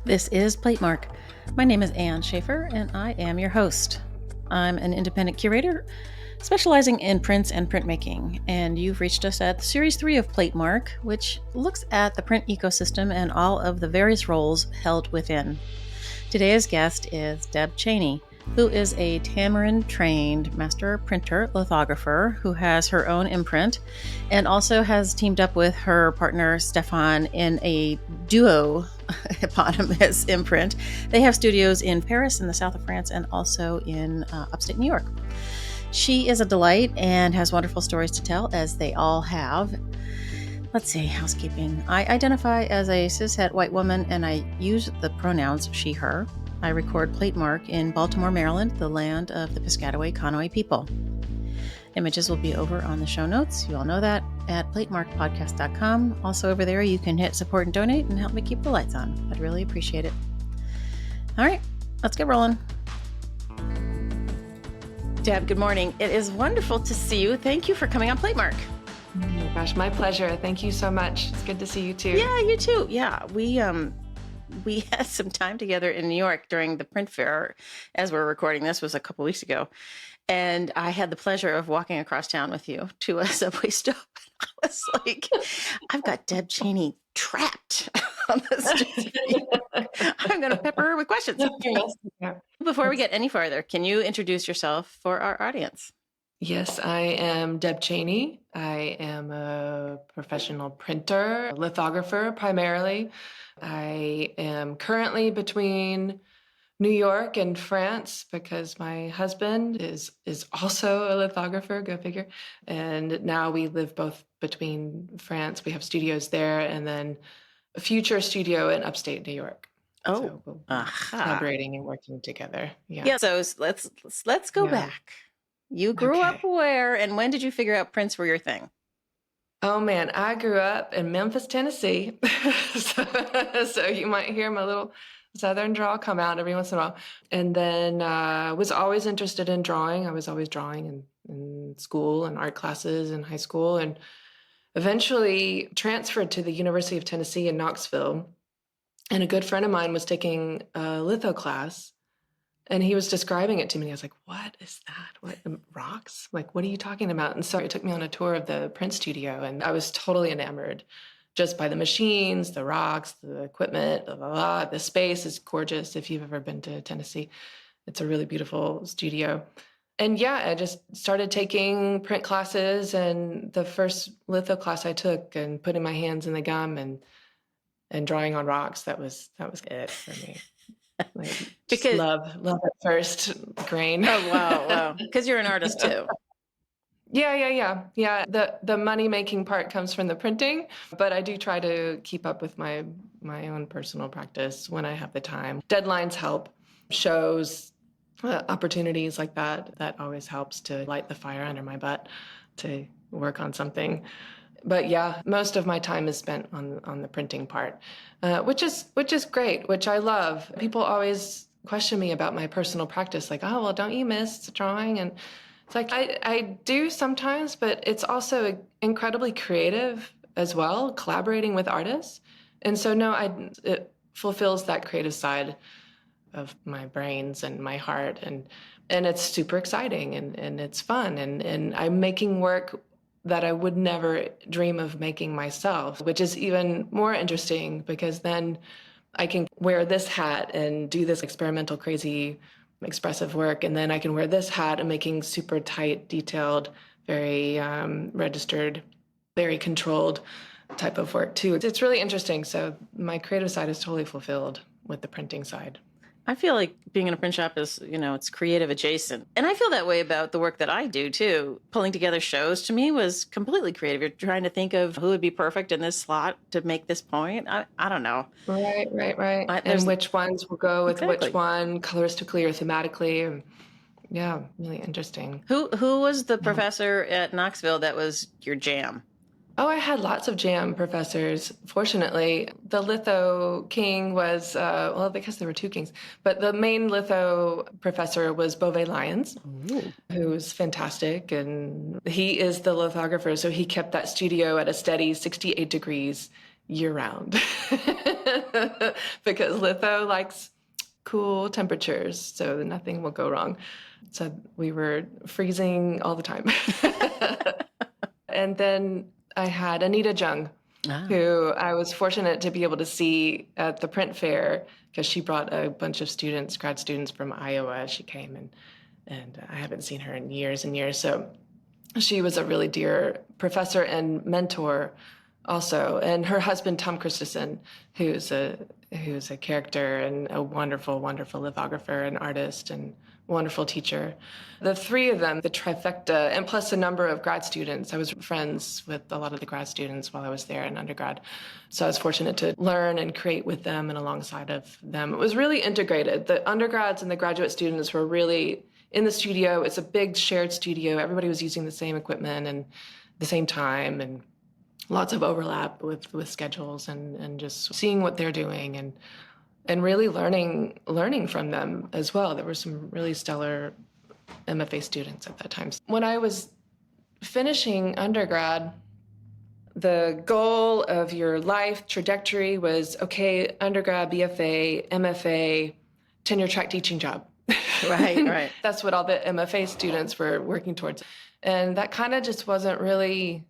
This is Platemark. My name is Ann Shafer, and I am your host. I'm an independent curator specializing in prints and printmaking, and you've reached us at Series 3 of Platemark, which looks at the print ecosystem and all of the various roles held within. Today's guest is Deb Chaney, who is a Tamarind-trained master printer lithographer who has her own imprint and also has teamed up with her partner Stéphane in a duo eponymous imprint. They have studios in Paris in the south of France and also in upstate New York. She is a delight and has wonderful stories to tell, as they all have. Let's see, housekeeping. I identify as a cishet white woman and I use the pronouns she, her. I record Platemark in Baltimore, Maryland, the land of the Piscataway Conoy people. Images will be over on the show notes. You all know that at platemarkpodcast.com. Also over there, you can hit support and donate and help me keep the lights on. I'd really appreciate it. All right, let's get rolling. Deb, good morning. It is wonderful to see you. Thank you for coming on Platemark. Oh my gosh, my pleasure. Thank you so much. It's good to see you too. Yeah, you too. Yeah, we had some time together in New York during the print fair. As we're recording this, was a couple weeks ago. And I had the pleasure of walking across town with you to a subway stop. I was like, I've got Deb Chaney trapped on the street. I'm going to pepper her with questions. Before we get any farther, can you introduce yourself for our audience? Yes, I am Deb Chaney. I am a professional printer, a lithographer primarily. I am currently between New York and France because my husband is also a lithographer, go figure. And now we live both between France. We have studios there and then a future studio in upstate New York. Oh, so we'll be collaborating and working together. Yeah. So let's go back. You grew up where, and when did you figure out prints were your thing? Oh man, I grew up in Memphis, Tennessee. so you might hear my little Southern drawl come out every once in a while. And then was always interested in drawing. I was always drawing in school and art classes in high school, and eventually transferred to the University of Tennessee in Knoxville. And a good friend of mine was taking a litho class. And he was describing it to me. I was like, what is that? What, rocks? Like, what are you talking about? And so he took me on a tour of the print studio, and I was totally enamored just by the machines, the rocks, the equipment, blah, blah, blah. The space is gorgeous. If you've ever been to Tennessee, it's a really beautiful studio. And yeah, I just started taking print classes, and the first litho class I took and putting my hands in the gum and drawing on rocks, that was it for me. Like, because love at first grain. Oh, wow. Because you're an artist too. Yeah. The money making part comes from the printing, but I do try to keep up with my own personal practice when I have the time. Deadlines help, shows, opportunities like that always helps to light the fire under my butt to work on something. But yeah, most of my time is spent on the printing part, which is great, which I love. People always question me about my personal practice, like, oh, well, don't you miss drawing? And it's like, I do sometimes, but it's also incredibly creative as well, collaborating with artists. And so, no, it fulfills that creative side of my brains and my heart. And it's super exciting and it's fun. And I'm making work that I would never dream of making myself, which is even more interesting because then I can wear this hat and do this experimental, crazy, expressive work. And then I can wear this hat and making super tight, detailed, very registered, very controlled type of work too. It's really interesting. So my creative side is totally fulfilled with the printing side. I feel like being in a print shop is, it's creative adjacent. And I feel that way about the work that I do too. Pulling together shows to me was completely creative. You're trying to think of who would be perfect in this slot to make this point. I don't know. Right. And which ones will go with which one coloristically or thematically. Yeah, really interesting. Who was the professor at Knoxville that was your jam? Oh, I had lots of jam professors. Fortunately, the litho king was, because there were two kings, but the main litho professor was Beauvais Lyons, who's fantastic. And he is the lithographer. So he kept that studio at a steady 68 degrees year-round because litho likes cool temperatures, so nothing will go wrong. So we were freezing all the time. And then I had Anita Jung, who I was fortunate to be able to see at the print fair because she brought a bunch of students, grad students from Iowa. She came and I haven't seen her in years and years. So she was a really dear professor and mentor also. And her husband, Tom Christensen, who's a character and a wonderful, wonderful lithographer and artist and wonderful teacher. The three of them, the trifecta, and plus a number of grad students. I was friends with a lot of the grad students while I was there in undergrad. So I was fortunate to learn and create with them and alongside of them. It was really integrated. The undergrads and the graduate students were really in the studio. It's a big shared studio. Everybody was using the same equipment and the same time, and lots of overlap with schedules and just seeing what they're doing and really learning from them as well. There were some really stellar MFA students at that time. When I was finishing undergrad, the goal of your life trajectory was, okay, undergrad, BFA, MFA, tenure track teaching job. Right. That's what all the MFA students were working towards. And that kind of just wasn't really,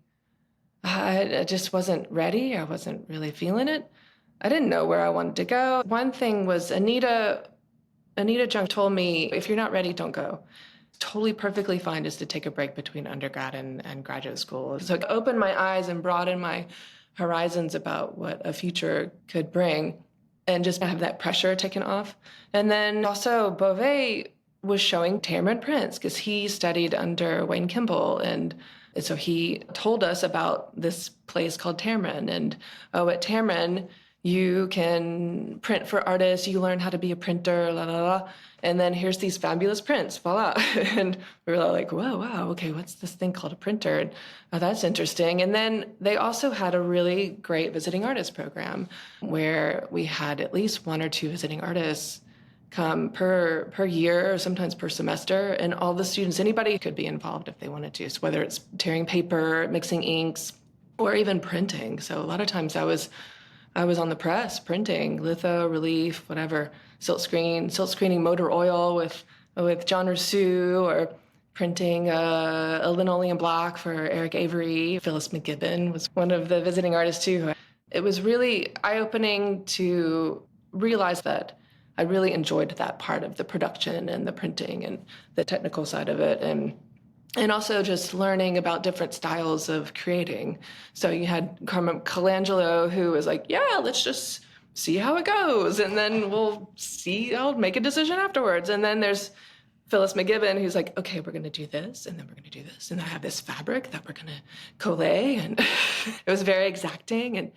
I just wasn't ready. I wasn't really feeling it. I didn't know where I wanted to go. One thing was Anita Jung told me, if you're not ready, don't go. Totally perfectly fine just to take a break between undergrad and graduate school. So it opened my eyes and broadened my horizons about what a future could bring and just have that pressure taken off. And then also Beauvais was showing Tamarind prints because he studied under Wayne Kimball. And so he told us about this place called Tamarind. And at Tamarind, you can print for artists, you learn how to be a printer, la, la, la. And then here's these fabulous prints, voila. And we were like, whoa, wow, okay, what's this thing called a printer? And, oh, that's interesting. And then they also had a really great visiting artist program where we had at least one or two visiting artists come per year or sometimes per semester. And all the students, anybody could be involved if they wanted to. So whether it's tearing paper, mixing inks, or even printing. So a lot of times I was on the press printing, litho, relief, whatever, silk screening motor oil with John Rousseau, or printing a linoleum block for Eric Avery. Phyllis McGibbon was one of the visiting artists too. It was really eye-opening to realize that I really enjoyed that part of the production and the printing and the technical side of it. And also just learning about different styles of creating. So you had Carmen Colangelo, who was like, yeah, let's just see how it goes. And then we'll see, I'll make a decision afterwards. And then there's Phyllis McGibbon, who's like, okay, we're going to do this, and then we're going to do this. And I have this fabric that we're going to collate. And it was very exacting.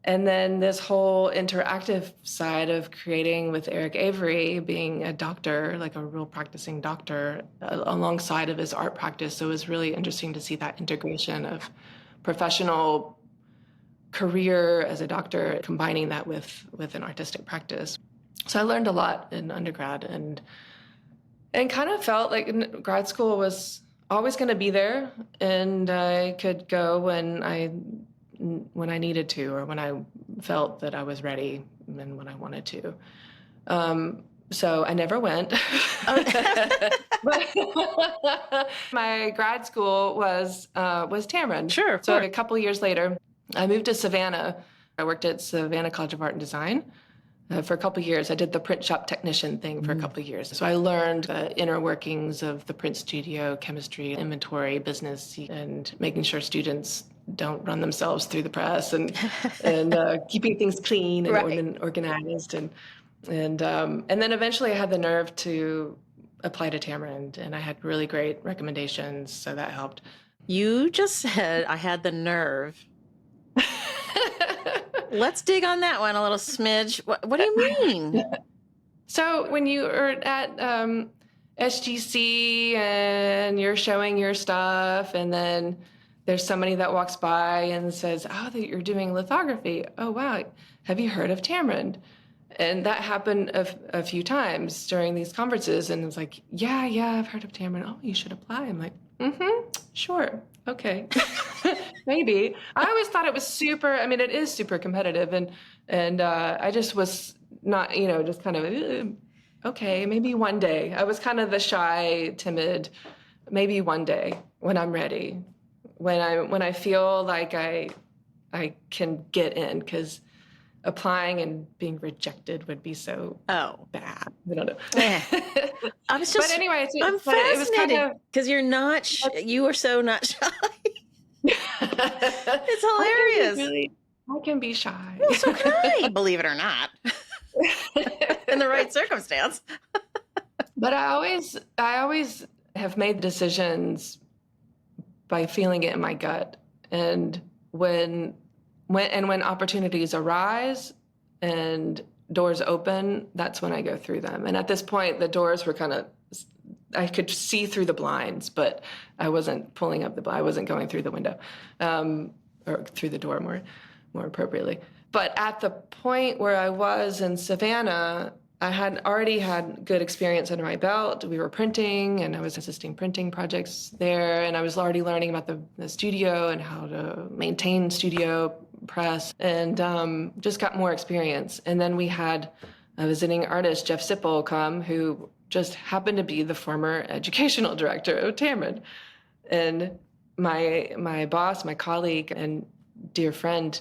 And then this whole interactive side of creating with Eric Avery, being a doctor, like a real practicing doctor, alongside of his art practice. So it was really interesting to see that integration of professional career as a doctor, combining that with an artistic practice. So I learned a lot in undergrad and kind of felt like grad school was always going to be there, and I could go when I needed to, or when I felt that I was ready and when I wanted to. So I never went. My grad school was Tamarind. Sure. So a couple years later, I moved to Savannah. I worked at Savannah College of Art and Design for a couple of years. I did the print shop technician thing for a couple of years. So I learned the inner workings of the print studio, chemistry, inventory, business, and making sure students don't run themselves through the press, and keeping things clean and organized. And then eventually I had the nerve to apply to Tamarind, and I had really great recommendations, so that helped. You just said I had the nerve. Let's dig on that one a little smidge. What do you mean? So when you are at SGC and you're showing your stuff, and then there's somebody that walks by and says, oh, that you're doing lithography. Oh, wow. Have you heard of Tamarind? And that happened a few times during these conferences. And it was like, yeah, I've heard of Tamarind. Oh, you should apply. I'm like, sure. Okay. Maybe. I always thought it was super, I mean, it is super competitive. And I just was not, just kind of, okay, maybe one day. I was kind of the shy, timid, maybe one day when I'm ready, when I feel like I can get in, because applying and being rejected would be so bad. I don't know. I was But anyway, I'm but it was kind fascinated of, because you are so not shy. It's hilarious. I can be shy. Well, so can I, believe it or not, in the right circumstance. But I always have made decisions by feeling it in my gut. And when opportunities arise and doors open, that's when I go through them. And at this point, the doors were I could see through the blinds, but I wasn't pulling up the blind. I wasn't going through the window, or through the door more appropriately. But at the point where I was in Savannah, I had already had good experience under my belt. We were printing, and I was assisting printing projects there, and I was already learning about the studio and how to maintain studio press, and just got more experience. And then we had a visiting artist, Jeff Sipple, come, who just happened to be the former educational director of Tamarind. And my boss, my colleague, and dear friend,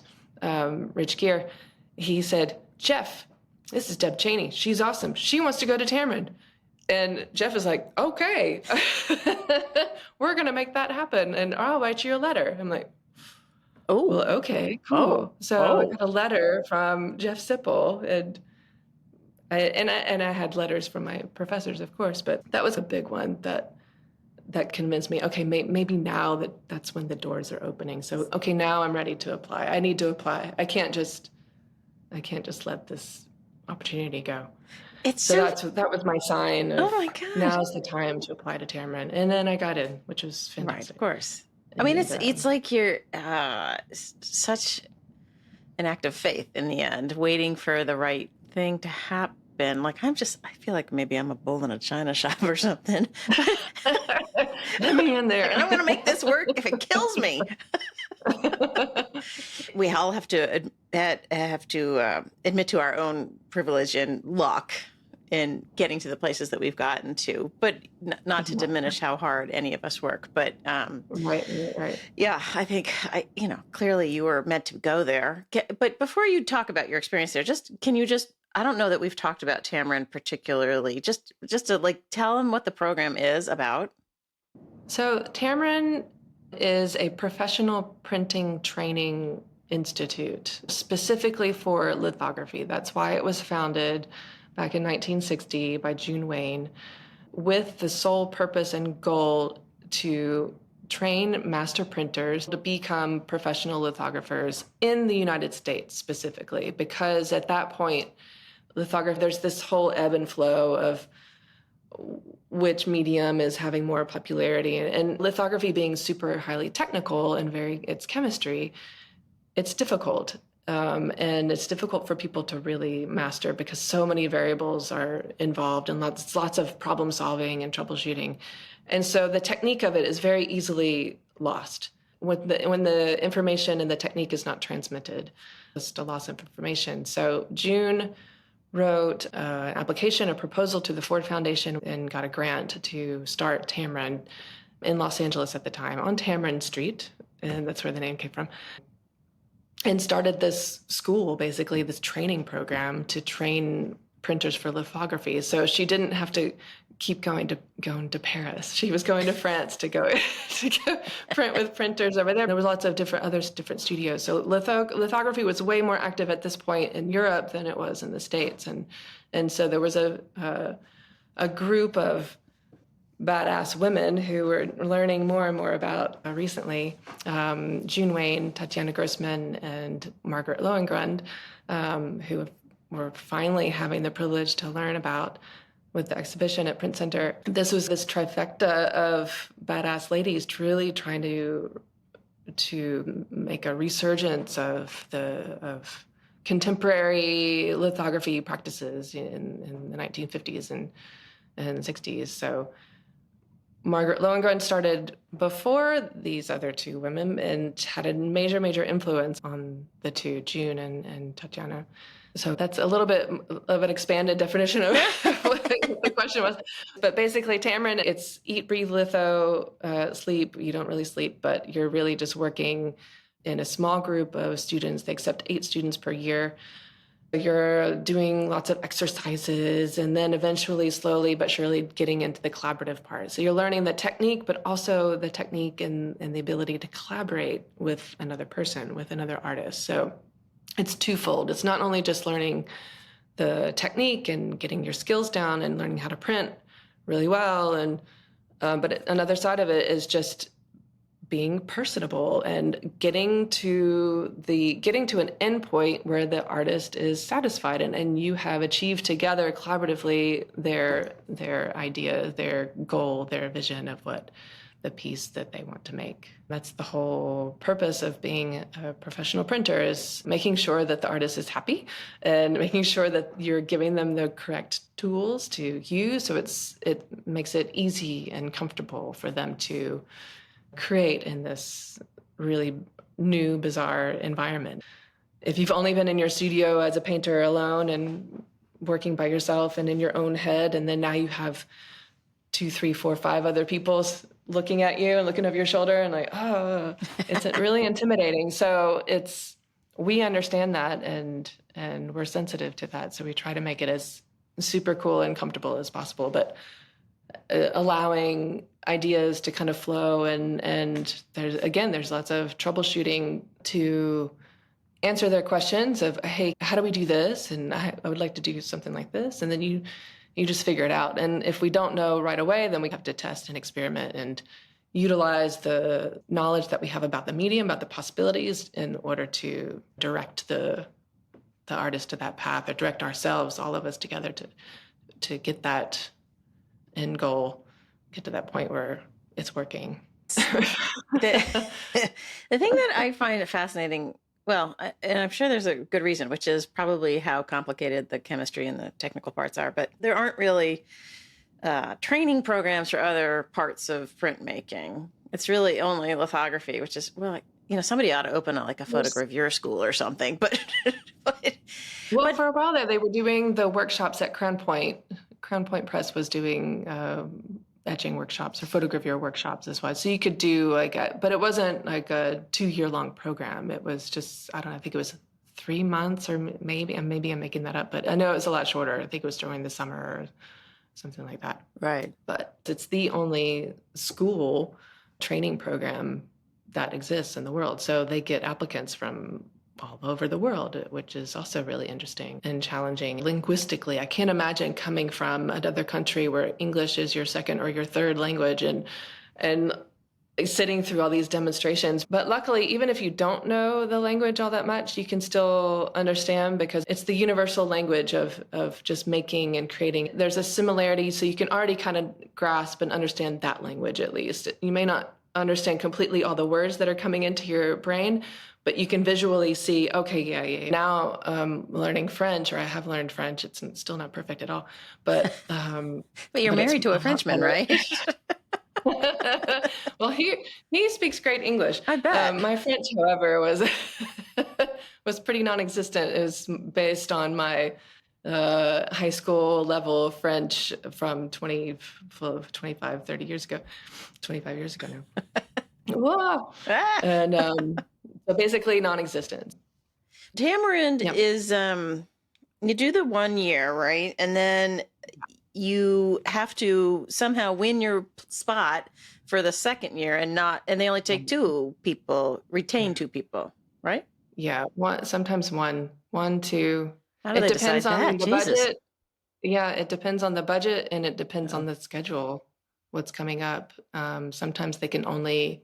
Rich Gear, he said, "Jeff, this is Deb Chaney. She's awesome. She wants to go to Tamarind." And Jeff is like, "Okay, we're going to make that happen. And I'll write you a letter." I'm like, "Oh, well, okay, cool." So I got a letter from Jeff Sipple, and I had letters from my professors, of course, but that was a big one that convinced me, okay, maybe now that's when the doors are opening. So, okay, now I'm ready to apply. I need to apply. I can't just let this opportunity go. That was my sign of, oh my gosh, now's the time to apply to Tamarind. And then I got in, which was fantastic. Right, of course. I mean, it's like you're such an act of faith in the end, waiting for the right thing to happen. Like I feel like maybe I'm a bull in a china shop or something. Let me in there. I'm going to make this work if it kills me. We all have to admit to our own privilege and luck in getting to the places that we've gotten to, but not to diminish how hard any of us work. But right. Yeah, I think clearly you were meant to go there. But before you talk about your experience there, I don't know that we've talked about Tamarind particularly. Just to tell them what the program is about. So Tamarind is a professional printing training institute specifically for lithography. That's why it was founded back in 1960 by June Wayne, with the sole purpose and goal to train master printers to become professional lithographers in the United States specifically, because at that point, lithography, there's this whole ebb and flow of which medium is having more popularity. And lithography being super highly technical and it's chemistry, it's difficult. And it's difficult for people to really master because so many variables are involved and lots of problem solving and troubleshooting. And so the technique of it is very easily lost when the information and the technique is not transmitted. It's just a loss of information. So June wrote an application, a proposal to the Ford Foundation, and got a grant to start Tamarind in Los Angeles at the time, on Tamarind Street, and that's where the name came from, and started this school, basically this training program to train printers for lithography. So she didn't have to keep going to Paris. She was going to France to go print with printers over there. There was lots of different studios. So lithography was way more active at this point in Europe than it was in the States. And so there was a group of badass women who were learning more and more about recently, June Wayne, Tatiana Grossman, and Margaret Lohengrund, who were finally having the privilege to learn about with the exhibition at Print Center. This was this trifecta of badass ladies truly trying to make a resurgence of contemporary lithography practices in the 1950s and 60s. So Margaret Lohengrin started before these other two women and had a major, major influence on the two, June and Tatiana. So that's a little bit of an expanded definition of what the question was. But basically, Tamarind, it's eat, breathe, litho, sleep. You don't really sleep, but you're really just working in a small group of students. They accept 8 students per year. You're doing lots of exercises and then eventually, slowly but surely, getting into the collaborative part. So you're learning the technique, but also the technique and the ability to collaborate with another person, with another artist. So it's twofold. It's not only just learning the technique and getting your skills down and learning how to print really well, and but another side of it is just being personable and getting to an endpoint where the artist is satisfied and you have achieved together collaboratively their idea, their goal, their vision of what the piece that they want to make. That's the whole purpose of being a professional printer, is making sure that the artist is happy and making sure that you're giving them the correct tools to use, so it makes it easy and comfortable for them to create in this really new, bizarre environment. If you've only been in your studio as a painter alone and working by yourself and in your own head, and then now you have 2, 3, 4, 5 other people looking at you and looking over your shoulder and like, oh, it's really intimidating. So we understand that and we're sensitive to that. So we try to make it as super cool and comfortable as possible, but allowing ideas to kind of flow and there's lots of troubleshooting to answer their questions of, hey, how do we do this? And I would like to do something like this. And then you just figure it out. And if we don't know right away, then we have to test and experiment and utilize the knowledge that we have about the medium, about the possibilities, in order to direct the artist to that path, or direct ourselves, all of us together, to get that end goal, get to that point where it's working. The thing that I find fascinating, well, and I'm sure there's a good reason, which is probably how complicated the chemistry and the technical parts are, but there aren't really training programs for other parts of printmaking. It's really only lithography, which is, well, somebody ought to open a photogravure school or something. But for a while there, they were doing the workshops at Crown Point. Crown Point Press was doing etching workshops or photogravure workshops as well. So you could do but it wasn't like a 2-year-long program. It was just, I don't know, I think it was 3 months, or maybe I'm making that up, but I know it was a lot shorter. I think it was during the summer or something like that. Right. But it's the only school training program that exists in the world. So they get applicants from all over the world, which is also really interesting and challenging linguistically. I can't imagine coming from another country where English is your second or your third language and sitting through all these demonstrations. But luckily, even if you don't know the language all that much, you can still understand, because it's the universal language of just making and creating. There's a similarity, so you can already kind of grasp and understand that language at least. You may not understand completely all the words that are coming into your brain, but you can visually see, okay, yeah. Now learning French, or I have learned French. It's still not perfect at all, but but you're married to a Frenchman, right? Well, he speaks great English. I bet. My French, however, was pretty non-existent. It was based on my high school level French from 25, 30 years ago. 25 years ago now. Whoa. And so basically non-existent. Tamarind is, you do the 1 year, right? And then you have to somehow win your spot for the second year, and they only take 2 people, retain 2 people, right? Yeah, sometimes one, 2. How do they decide that? The budget. Yeah, it depends on the budget, and it depends on the schedule, what's coming up. Sometimes they can only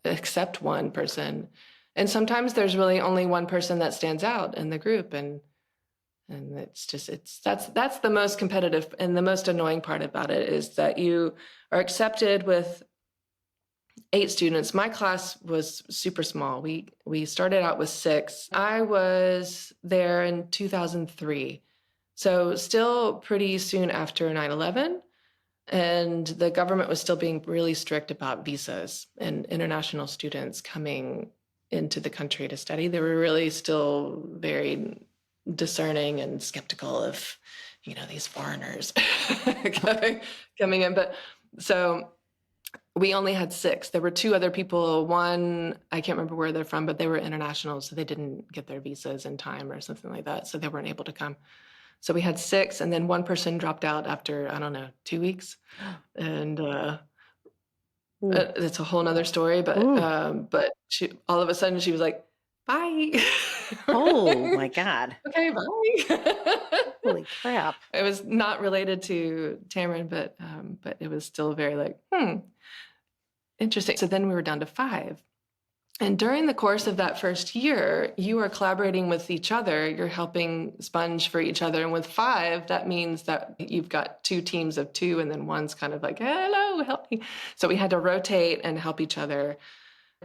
accept one person, and sometimes there's really only one person that stands out in the group, and that's the most competitive and the most annoying part about it, is that you are accepted with 8 students. My class was super small. We started out with 6. I was there in 2003, so still pretty soon after 9/11. And the government was still being really strict about visas and international students coming into the country to study. They were really still very discerning and skeptical of, these foreigners coming in. But so we only had 6. There were 2 other people. One, I can't remember where they're from, but they were international, so they didn't get their visas in time or something like that. So they weren't able to come. So we had 6, and then one person dropped out after, I don't know, 2 weeks. And it's a whole nother story, but she, all of a sudden she was like, bye. Oh my God. Okay, bye. Holy crap. It was not related to Tamarind, but it was still very like, interesting. So then we were down to 5. And during the course of that first year, you are collaborating with each other. You're helping sponge for each other. And with 5, that means that you've got 2 teams of 2, and then one's kind of like, hello, help me. So we had to rotate and help each other.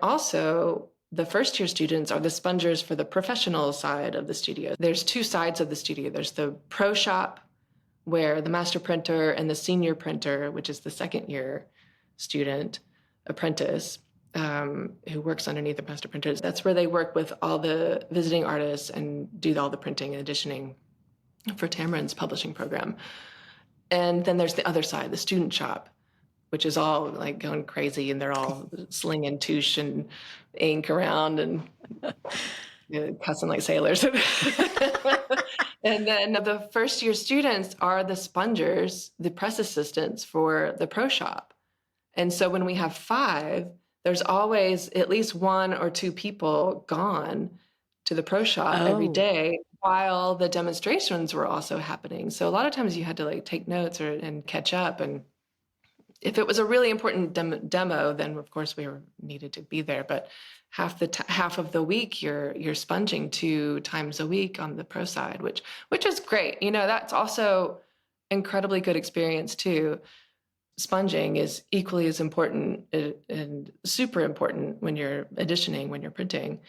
Also, the first year students are the spongers for the professional side of the studio. There's 2 sides of the studio. There's the pro shop, where the master printer and the senior printer, which is the second year student apprentice, who works underneath the master printers. That's where they work with all the visiting artists and do all the printing and editioning for Tamarind's publishing program. And then there's the other side, the student shop, which is all like going crazy, and they're all slinging touche and ink around and cussing like sailors. And then the first year students are the spongers, the press assistants for the pro shop. And so when we have 5, there's always at least 1 or 2 people gone to the pro shop every day while the demonstrations were also happening. So a lot of times you had to like take notes and catch up. And if it was a really important demo, then of course we were needed to be there. But half of the week you're sponging 2 times a week on the pro side, which is great. That's also incredibly good experience too. Sponging is equally as important and super important when you're editioning, when you're printing.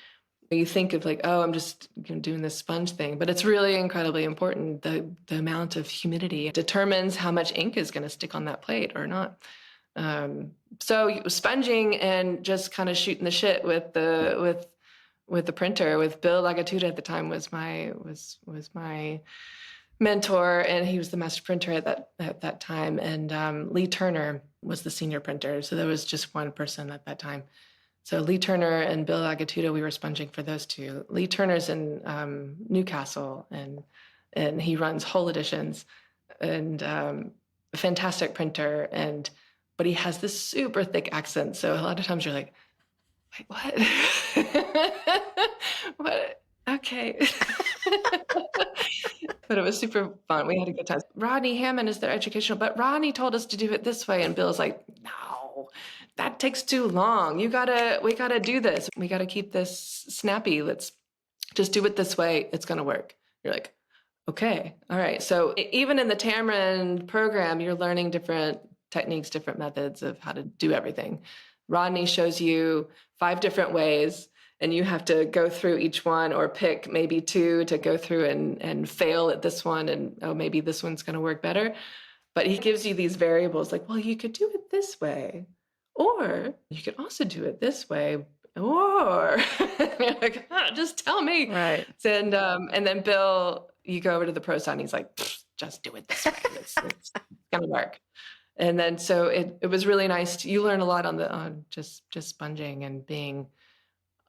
You think of like, oh, I'm just doing this sponge thing, but it's really incredibly important. The amount of humidity determines how much ink is going to stick on that plate or not. So sponging and just kind of shooting the shit with the printer, with Bill Lagatuda at the time was my mentor, and he was the master printer at that time. And Lee Turner was the senior printer. So there was just one person at that time. So Lee Turner and Bill Lagatuda, we were sponging for those 2. Lee Turner's in Newcastle, and he runs Whole Editions, and a fantastic printer. But he has this super thick accent. So a lot of times you're like, wait, what? What? Okay. But it was super fun. We had a good time. Rodney Hammond is their educational, but Rodney told us to do it this way. And Bill's like, no, that takes too long. We gotta do this. We gotta keep this snappy. Let's just do it this way. It's gonna work. You're like, okay, all right. So even in the Tamarind program, you're learning different techniques, different methods of how to do everything. Rodney shows you 5 different ways, and you have to go through each one or pick maybe 2 to go through and fail at this one. And, oh, maybe this one's going to work better. But he gives you these variables like, well, you could do it this way, or you could also do it this way, or you're like, just tell me. Right. And then Bill, you go over to the pro side and he's like, just do it this way. It's going to work. And then so it was really nice. You learn a lot on just sponging and being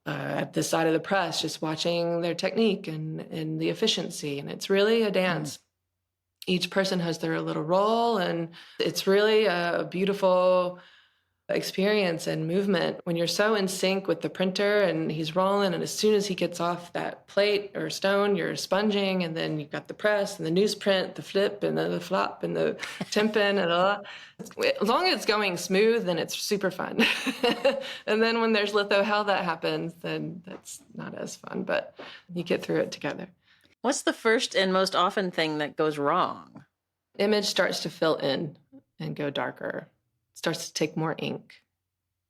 at the side of the press, just watching their technique and the efficiency. And it's really a dance. Each person has their little role, and it's really a beautiful experience and movement when you're so in sync with the printer and he's rolling, and as soon as he gets off that plate or stone, you're sponging, and then you've got the press and the newsprint, the flip and the flop and the tempin and all. As long as it's going smooth, then it's super fun. And then when there's litho hell that happens, then that's not as fun, but you get through it together. What's the first and most often thing that goes wrong? Image starts to fill in and go darker. Starts to take more ink.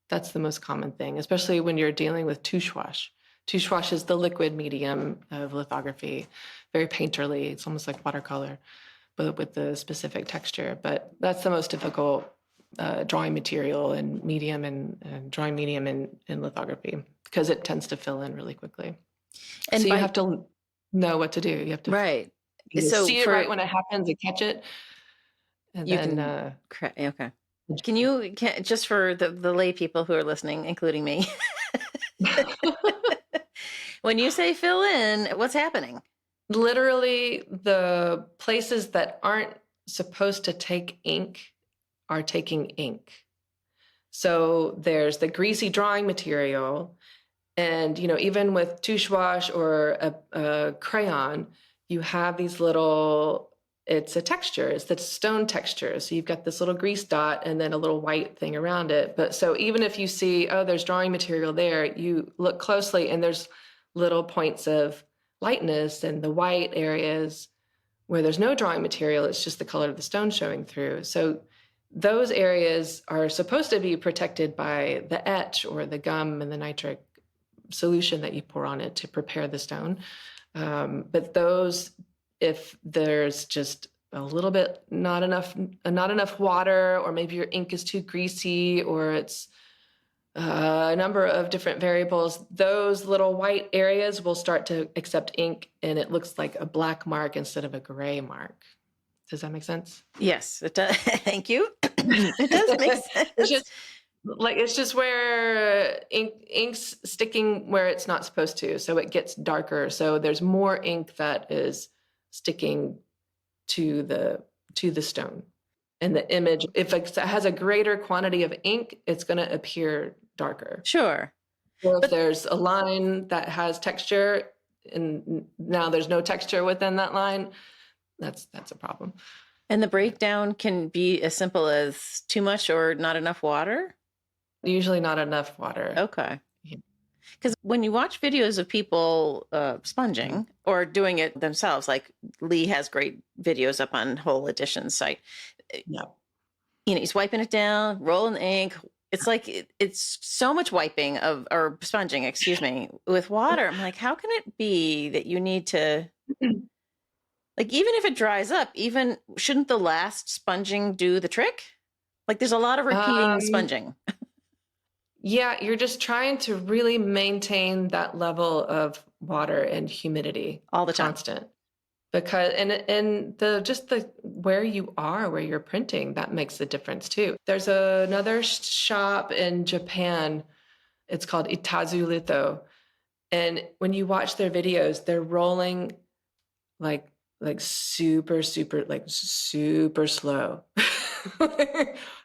That's the most common thing, especially when you're dealing with touche wash. Touche wash is the liquid medium of lithography, very painterly. It's almost like watercolor. but with the specific texture. But that's the most difficult drawing material and medium and drawing medium in lithography, because it tends to fill in really quickly. And so you have to know what to do. You have to right. you So see it right when it happens and catch it. And you then okay. Can you just for the lay people who are listening, including me, when you say fill in, what's happening? literally the places that aren't supposed to take ink are taking ink. So there's the greasy drawing material, and even with touche wash or a crayon, you have these little, it's a texture, it's the stone texture. So you've got this little grease dot and then a little white thing around it. But so even if you see, oh, there's drawing material there, you look closely and there's little points of lightness, and the white areas where there's no drawing material, it's just the color of the stone showing through. So those areas are supposed to be protected by the etch or the gum and the nitric solution that you pour on it to prepare the stone. But those, if there's just a little bit not enough water, or maybe your ink is too greasy, or it's a number of different variables, those little white areas will start to accept ink, and it looks like a black mark instead of a gray mark. Does that make sense? Yes, it does. Thank you. It does make sense. It's just where ink's sticking where it's not supposed to, so it gets darker. So there's more ink that is sticking to the stone. And the image, if it has a greater quantity of ink, it's going to appear darker. Sure. So if there's a line that has texture and now there's no texture within that line, that's a problem. And the breakdown can be as simple as too much or not enough water? Usually not enough water. Okay. Because when you watch videos of people sponging or doing it themselves, like Lee has great videos up on Whole Editions site. Yeah. He's wiping it down, rolling the ink. It's like it's so much wiping or sponging, excuse me, with water. I'm like, how can it be that you need to, like, even if it dries up, shouldn't the last sponging do the trick? Like, there's a lot of repeating sponging. Yeah, you're just trying to really maintain that level of water and humidity All the time. Constant. Because and the where you are, where you're printing, that makes the difference too. There's another shop in Japan. It's called Itazu Litho. And when you watch their videos, they're rolling like super slow.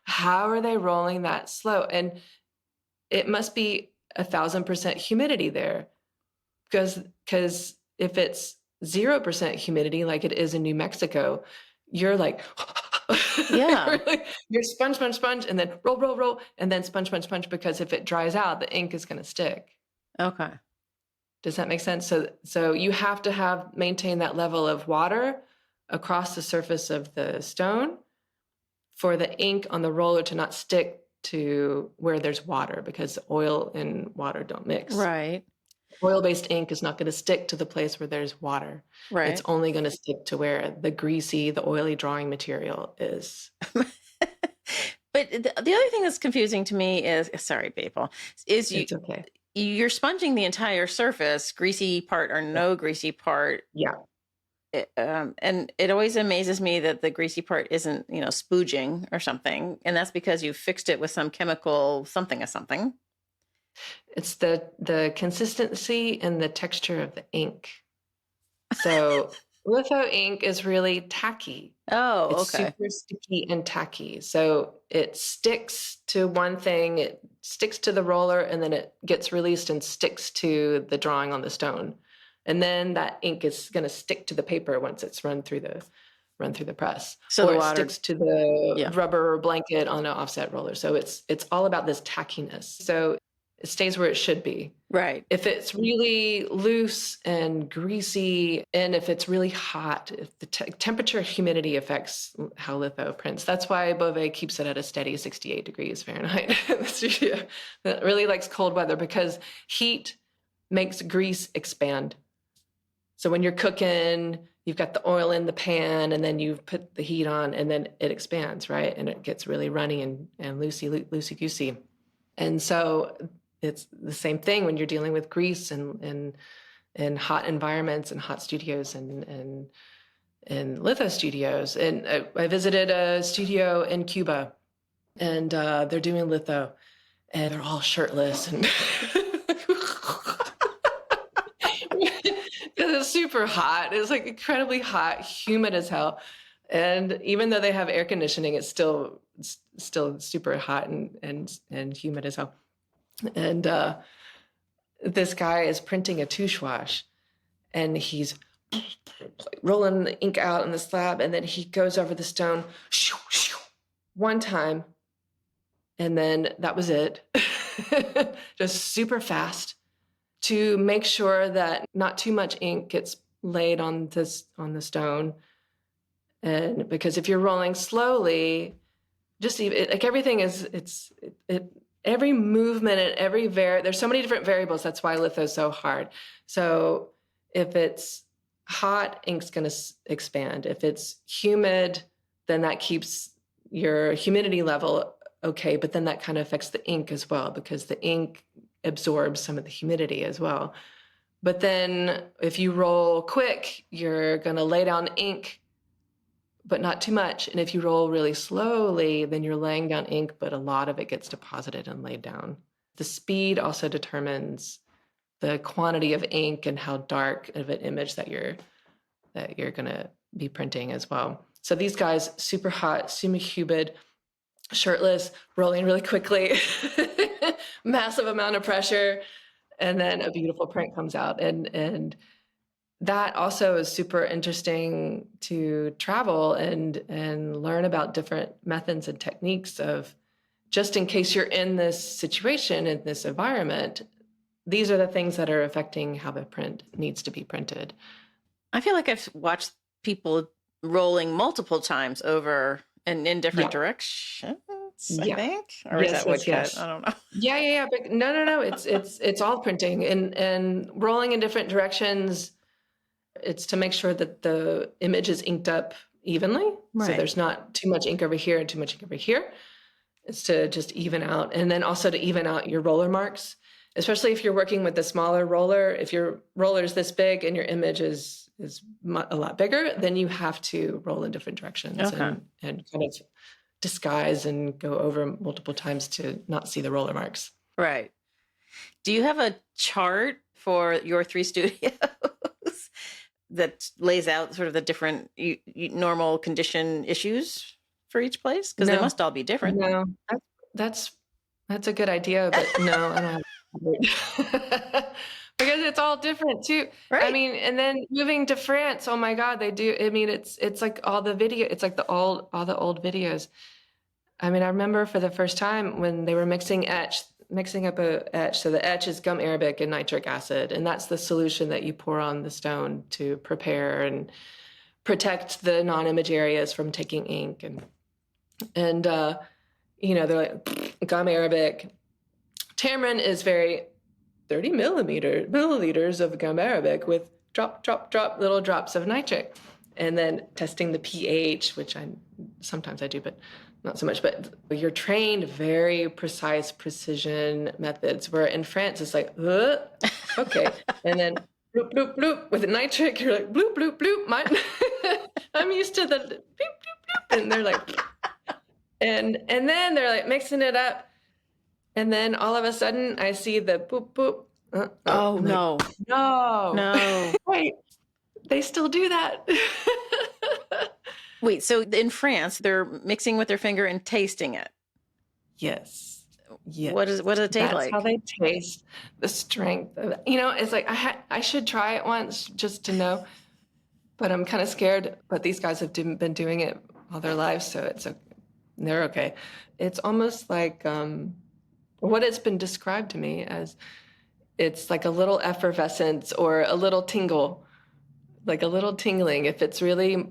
How are they rolling that slow? And it must be 1,000% humidity there, because if it's 0% humidity like it is in New Mexico, you're like, yeah, you're sponge, and then roll, and then sponge, because if it dries out, the ink is going to stick. Okay. Does that make sense? So you have to maintain that level of water across the surface of the stone for the ink on the roller to not stick to where there's water, because oil and water don't mix. Right. Oil-based ink is not going to stick to the place where there's water. Right. It's only going to stick to where the oily drawing material is. But the other thing that's confusing to me is, sorry, people, is It's okay. You're sponging the entire surface, greasy part or no greasy part. Yeah. And it always amazes me that the greasy part isn't, spooging or something. And that's because you fixed it with some chemical something or something. It's the consistency and the texture of the ink. So litho ink is really tacky. Oh, it's okay. Super sticky and tacky. So it sticks to one thing, it sticks to the roller, and then it gets released and sticks to the drawing on the stone. And then that ink is going to stick to the paper once it's run through the press. So or the water it sticks to the rubber blanket on an offset roller. So it's all about this tackiness. So it stays where it should be. Right. If it's really loose and greasy, and if it's really hot, if the temperature humidity affects how litho prints. That's why Beauvais keeps it at a steady 68 degrees Fahrenheit. It really likes cold weather because heat makes grease expand. So when you're cooking, you've got the oil in the pan, and then you put the heat on, and then it expands, right? And it gets really runny and loosey-goosey. And so it's the same thing when you're dealing with grease and hot environments and hot studios and litho studios. And I visited a studio in Cuba, and they're doing litho, and they're all shirtless and it's super hot. It's like incredibly hot, humid as hell. And even though they have air conditioning, it's still super hot and humid as hell. And this guy is printing a touche wash, and he's rolling the ink out in the slab, and then he goes over the stone one time, and then that was it. Just super fast to make sure that not too much ink gets laid on the stone. And because if you're rolling slowly, just even, like everything is, every movement and every there's so many different variables. That's why litho is so hard. So if it's hot, ink's going to expand. If it's humid, then that keeps your humidity level okay, but then that kind of affects the ink as well, because the ink absorbs some of the humidity as well. But then if you roll quick, you're going to lay down ink, but not too much. And if you roll really slowly, then you're laying down ink, but a lot of it gets deposited and laid down. The speed also determines the quantity of ink and how dark of an image that you're going to be printing as well. So these guys, super hot, super humid, shirtless, rolling really quickly, massive amount of pressure, and then a beautiful print comes out. And that also is super interesting to travel and learn about different methods and techniques of, just in case you're in this situation, in this environment, these are the things that are affecting how the print needs to be printed. I feel like I've watched people rolling multiple times over and in different directions, I think. Or is that woodcut? I don't know. Yeah. But no. It's all printing and rolling in different directions. It's to make sure that the image is inked up evenly. Right. So there's not too much ink over here and too much ink over here. It's to just even out. And then also to even out your roller marks, especially if you're working with a smaller roller. If your roller is this big and your image is a lot bigger, then you have to roll in different directions and kind of disguise and go over multiple times to not see the roller marks. Right. Do you have a chart for your 3 studios that lays out sort of the different normal condition issues for each place? Because they must all be different. No, that's a good idea, but no, I don't have because it's all different too. Right. I mean, and then moving to France, oh my God, they do. I mean, it's like all the video, it's like all the old videos. I mean, I remember for the first time when they were mixing up a etch. So the etch is gum arabic and nitric acid, and that's the solution that you pour on the stone to prepare and protect the non-image areas from taking ink. And they're like gum arabic. Tamarind is very 30 milliliters of gum arabic with drop, little drops of nitric. And then testing the pH, which sometimes I do, but not so much. But you're trained very precise precision methods, where in France it's like, okay. And then bloop, bloop, bloop. With the nitric, you're like, bloop, bloop, bloop. I'm used to the bloop, bloop, bloop. And they're like, and then they're like mixing it up. And then all of a sudden I see the boop, boop. Oh, no. No. Wait, they still do that. Wait, so in France, they're mixing with their finger and tasting it? Yes. What does it taste like? That's how they taste the strength of it. It's like I should try it once just to know, but I'm kind of scared. But these guys have been doing it all their lives, so they're okay. It's almost like what it's been described to me as, it's like a little effervescence or a little tingle, like a little tingling. If it's really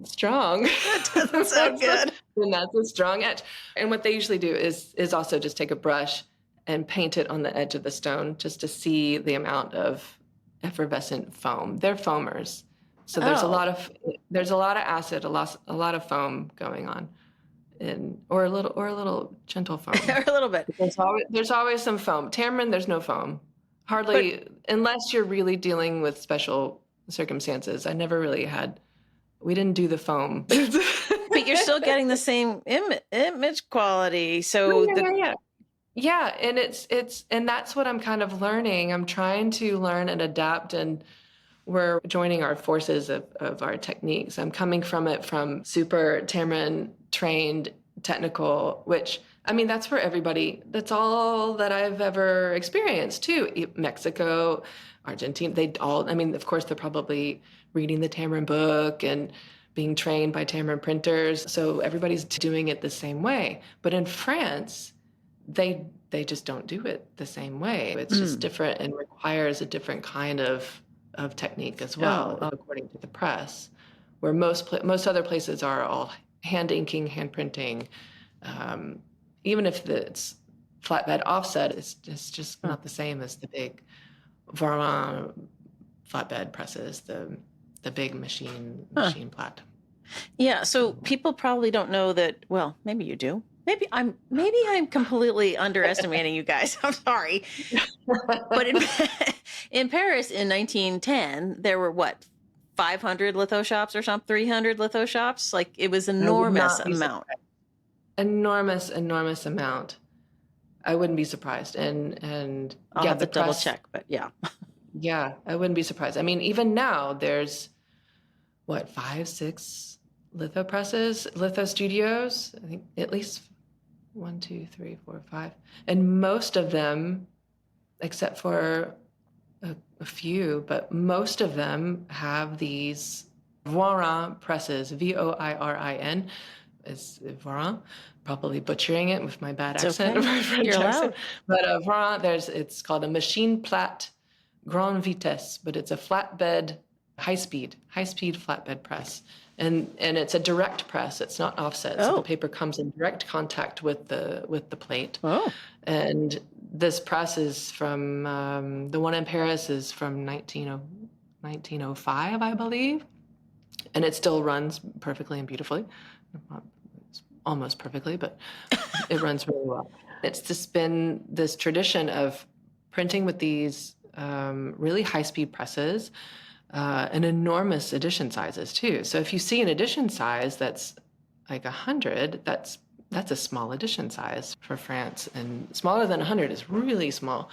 strong, that doesn't sound good. Then that's a strong etch. And what they usually do is also just take a brush and paint it on the edge of the stone just to see the amount of effervescent foam. They're foamers. So Oh, there's a lot of acid, a lot of foam going on, or a little gentle foam. a little bit. But there's always some foam. Tamarind, there's no foam. But Hardly, unless you're really dealing with special circumstances. We didn't do the foam. but you're still getting the same image quality. So Yeah. Yeah, and and that's what I'm kind of learning. I'm trying to learn and adapt, and we're joining our forces of our techniques. I'm coming from it from super Tamarind-trained technical, which, I mean, that's for everybody. That's all that I've ever experienced too. Mexico, Argentina, I mean, of course, they're probably reading the Tamarind book and being trained by Tamarind printers. So everybody's doing it the same way. But in France, they just don't do it the same way. It's just different and requires a different kind of technique as well, oh, according to the press, where most other places are all hand inking, hand printing. Even if it's flatbed offset, it's just not the same as the big Varan flatbed presses, the big machine plat. yeah. So people probably don't know that. Well, maybe you do. Maybe I'm completely underestimating you guys. I'm sorry. But in Paris in 1910, there were what, 500 litho shops or something, 300 litho shops? Like it was I would enormous not be amount. surprised. Enormous amount. I wouldn't be surprised. And I'll yeah, have the to double press, check, but yeah. yeah, I wouldn't be surprised. I mean, even now there's what, 5, 6 litho presses, litho studios. I think at least 1, 2, 3, 4, 5. And most of them, except for a few, but most of them have these Voirin presses, Voirin, is Voirin, probably butchering it with my bad It's accent, okay. my French You're accent. allowed. But Voirin, it's called a machine plate grande vitesse, but it's a flatbed, high speed flatbed press. And it's a direct press. It's not offset. So the Oh, paper comes in direct contact with the plate. oh, And this press is from, the one in Paris is from 1905, I believe. And it still runs perfectly and beautifully. Almost perfectly, but it runs really well. It's just been this tradition of printing with these really high-speed presses and enormous edition sizes too. So if you see an edition size that's like 100, that's a small edition size for France, and smaller than 100 is really small,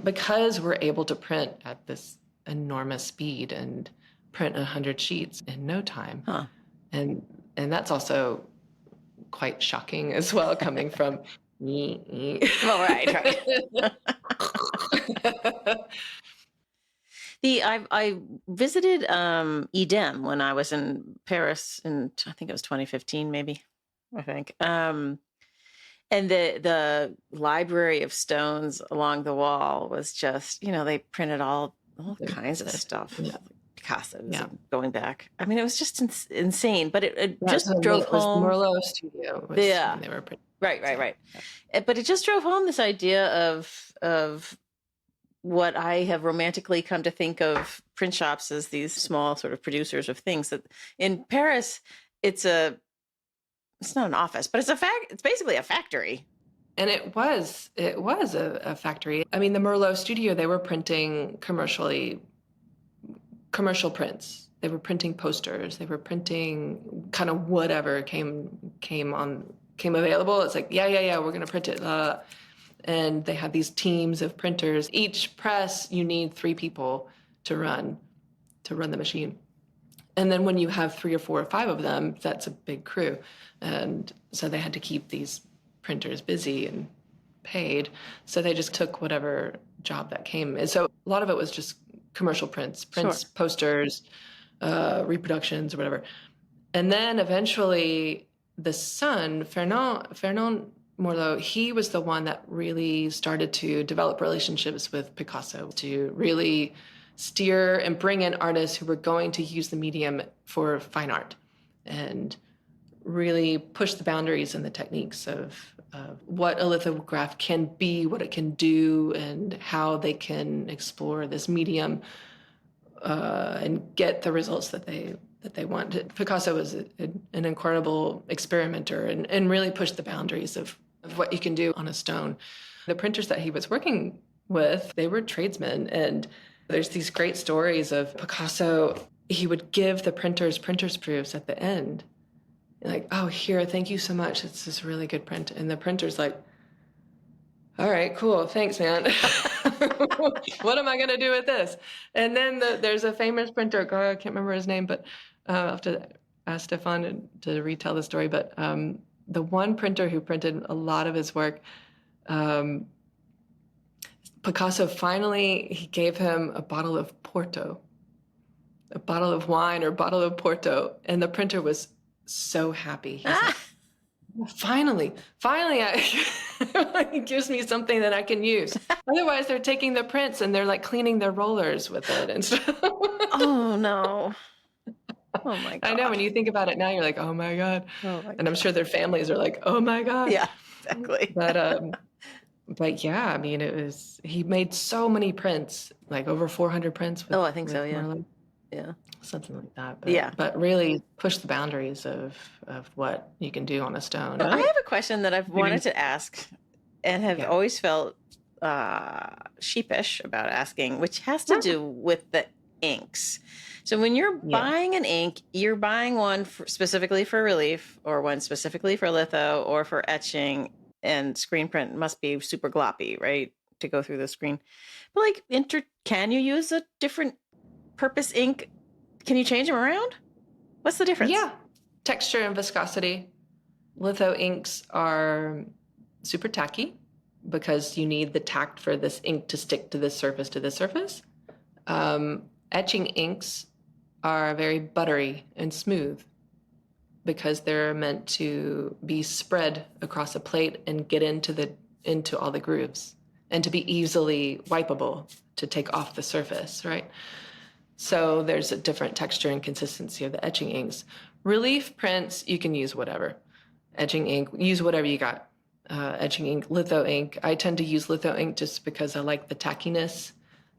because we're able to print at this enormous speed and print 100 sheets in no time. huh. And that's also quite shocking as well, coming from me. Well, right. I visited EDEM when I was in Paris in, I think it was 2015, maybe. I think. And the library of stones along the wall was just, they printed all kinds of stuff. Yeah. Picasso's Yeah. and going back. I mean, it was just insane, but it That's just when drove it was home. Merlot Studio was Yeah. when they were printing. Right. But it just drove home this idea of what I have romantically come to think of print shops as these small sort of producers of things. That in Paris, it's not an office, but it's basically a factory. And it was a factory. I mean, the Merlot Studio, they were printing commercial prints. They were printing posters. They were printing kind of whatever came available. It's like, yeah, we're going to print it. And they had these teams of printers. Each press, you need 3 people to run the machine. And then when you have 3 or 4 or 5 of them, that's a big crew. And so they had to keep these printers busy and paid. So they just took whatever job that came. And so a lot of it was just commercial prints, Sure. posters, reproductions, or whatever. And then eventually the son, Fernand Morlot, he was the one that really started to develop relationships with Picasso, to really steer and bring in artists who were going to use the medium for fine art and really push the boundaries and the techniques of what a lithograph can be, what it can do, and how they can explore this medium and get the results that they want. Picasso was an incredible experimenter and really pushed the boundaries of what you can do on a stone. The printers that he was working with, they were tradesmen, and there's these great stories of Picasso. He would give the printers proofs at the end. Like, oh, here, thank you so much. It's this really good print. And the printer's like, all right, cool. Thanks, man. What am I going to do with this? And then there's a famous printer. God, I can't remember his name, but I'll have to ask Stéphane to retell the story. But the one printer who printed a lot of his work, Picasso he gave him a bottle of Porto, a bottle of wine or a bottle of Porto. And the printer was so happy. He's like, finally, it gives me something that I can use. Otherwise, they're taking the prints and they're like cleaning their rollers with it and stuff. Oh, no. Oh, my God. I know. When you think about it now, you're like, oh, my God. Oh, my and I'm sure their families are like, oh, my God. Yeah, exactly. But yeah, I mean, he made so many prints, like over 400 prints. I think so, yeah. Merlin. Yeah. Something like that. But really push the boundaries of what you can do on a stone. I have a question that I've wanted to ask and have always felt sheepish about asking, which has to do with the inks. So when you're buying an ink, you're buying one specifically for relief, or one specifically for litho, or for etching, and screen print must be super gloppy, right, to go through the screen. But like, can you use a different purpose ink? Can you change them around? What's the difference? Yeah, texture and viscosity. Litho inks are super tacky because you need the tact for this ink to stick to this surface. Etching inks are very buttery and smooth because they're meant to be spread across a plate and get into all the grooves and to be easily wipeable to take off the surface, right? So there's a different texture and consistency of the etching inks. Relief prints, you can use whatever. Etching ink, use whatever you got. Etching ink, litho ink. I tend to use litho ink just because I like the tackiness,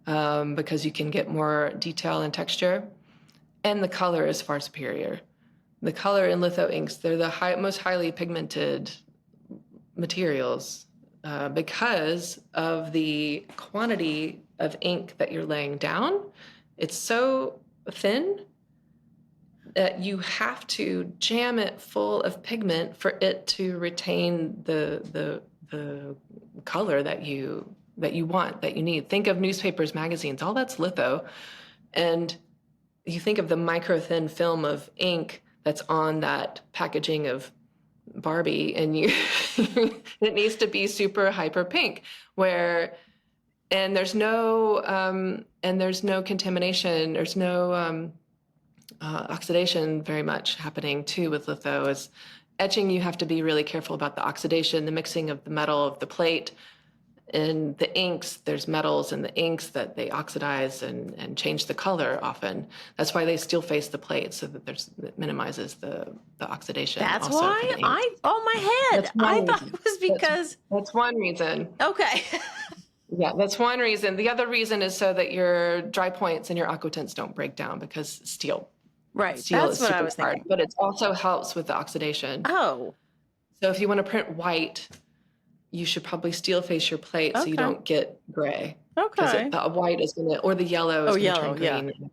because you can get more detail and texture. And the color is far superior. The color in litho inks, they're the most highly pigmented materials because of the quantity of ink that you're laying down. It's so thin that you have to jam it full of pigment for it to retain the color that you want, that you need. Think of newspapers, magazines, all that's litho. And you think of the micro thin film of ink that's on that packaging of Barbie, and it needs to be super hyper pink, and there's no contamination, there's no oxidation very much happening too with litho. Is etching, you have to be really careful about the oxidation, the mixing of the metal of the plate. In the inks, there's metals in the inks that they oxidize and change the color often. That's why they steel face the plate, so that it minimizes the oxidation. That's why my head. I thought it was because that's one reason. Okay. Yeah, that's one reason. The other reason is so that your dry points and your aquatints don't break down, because steel. Right. Steel that's is what I was hard, thinking. but it also helps with the oxidation. Oh. So if you want to print white, you should probably steel face your plate so you don't get gray. Okay. Because the white is going to, or the yellow is going to turn green.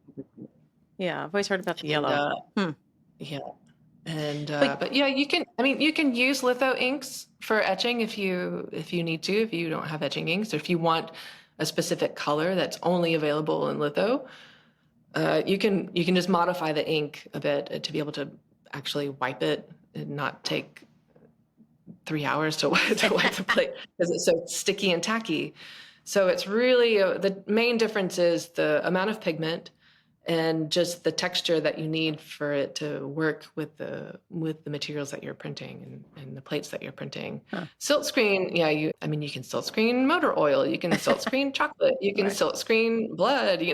Yeah, I've always heard about the yellow. Yeah. And but yeah, you can use litho inks for etching if you need to, if you don't have etching inks, or if you want a specific color that's only available in litho. You can just modify the ink a bit to be able to actually wipe it and not take 3 hours to wipe the plate because it's so sticky and tacky. So it's really the main difference is the amount of pigment and just the texture that you need for it to work with the materials that you're printing and the plates that you're printing. Silk screen, you can silk screen motor oil, you can silk screen chocolate, you can silk screen blood, you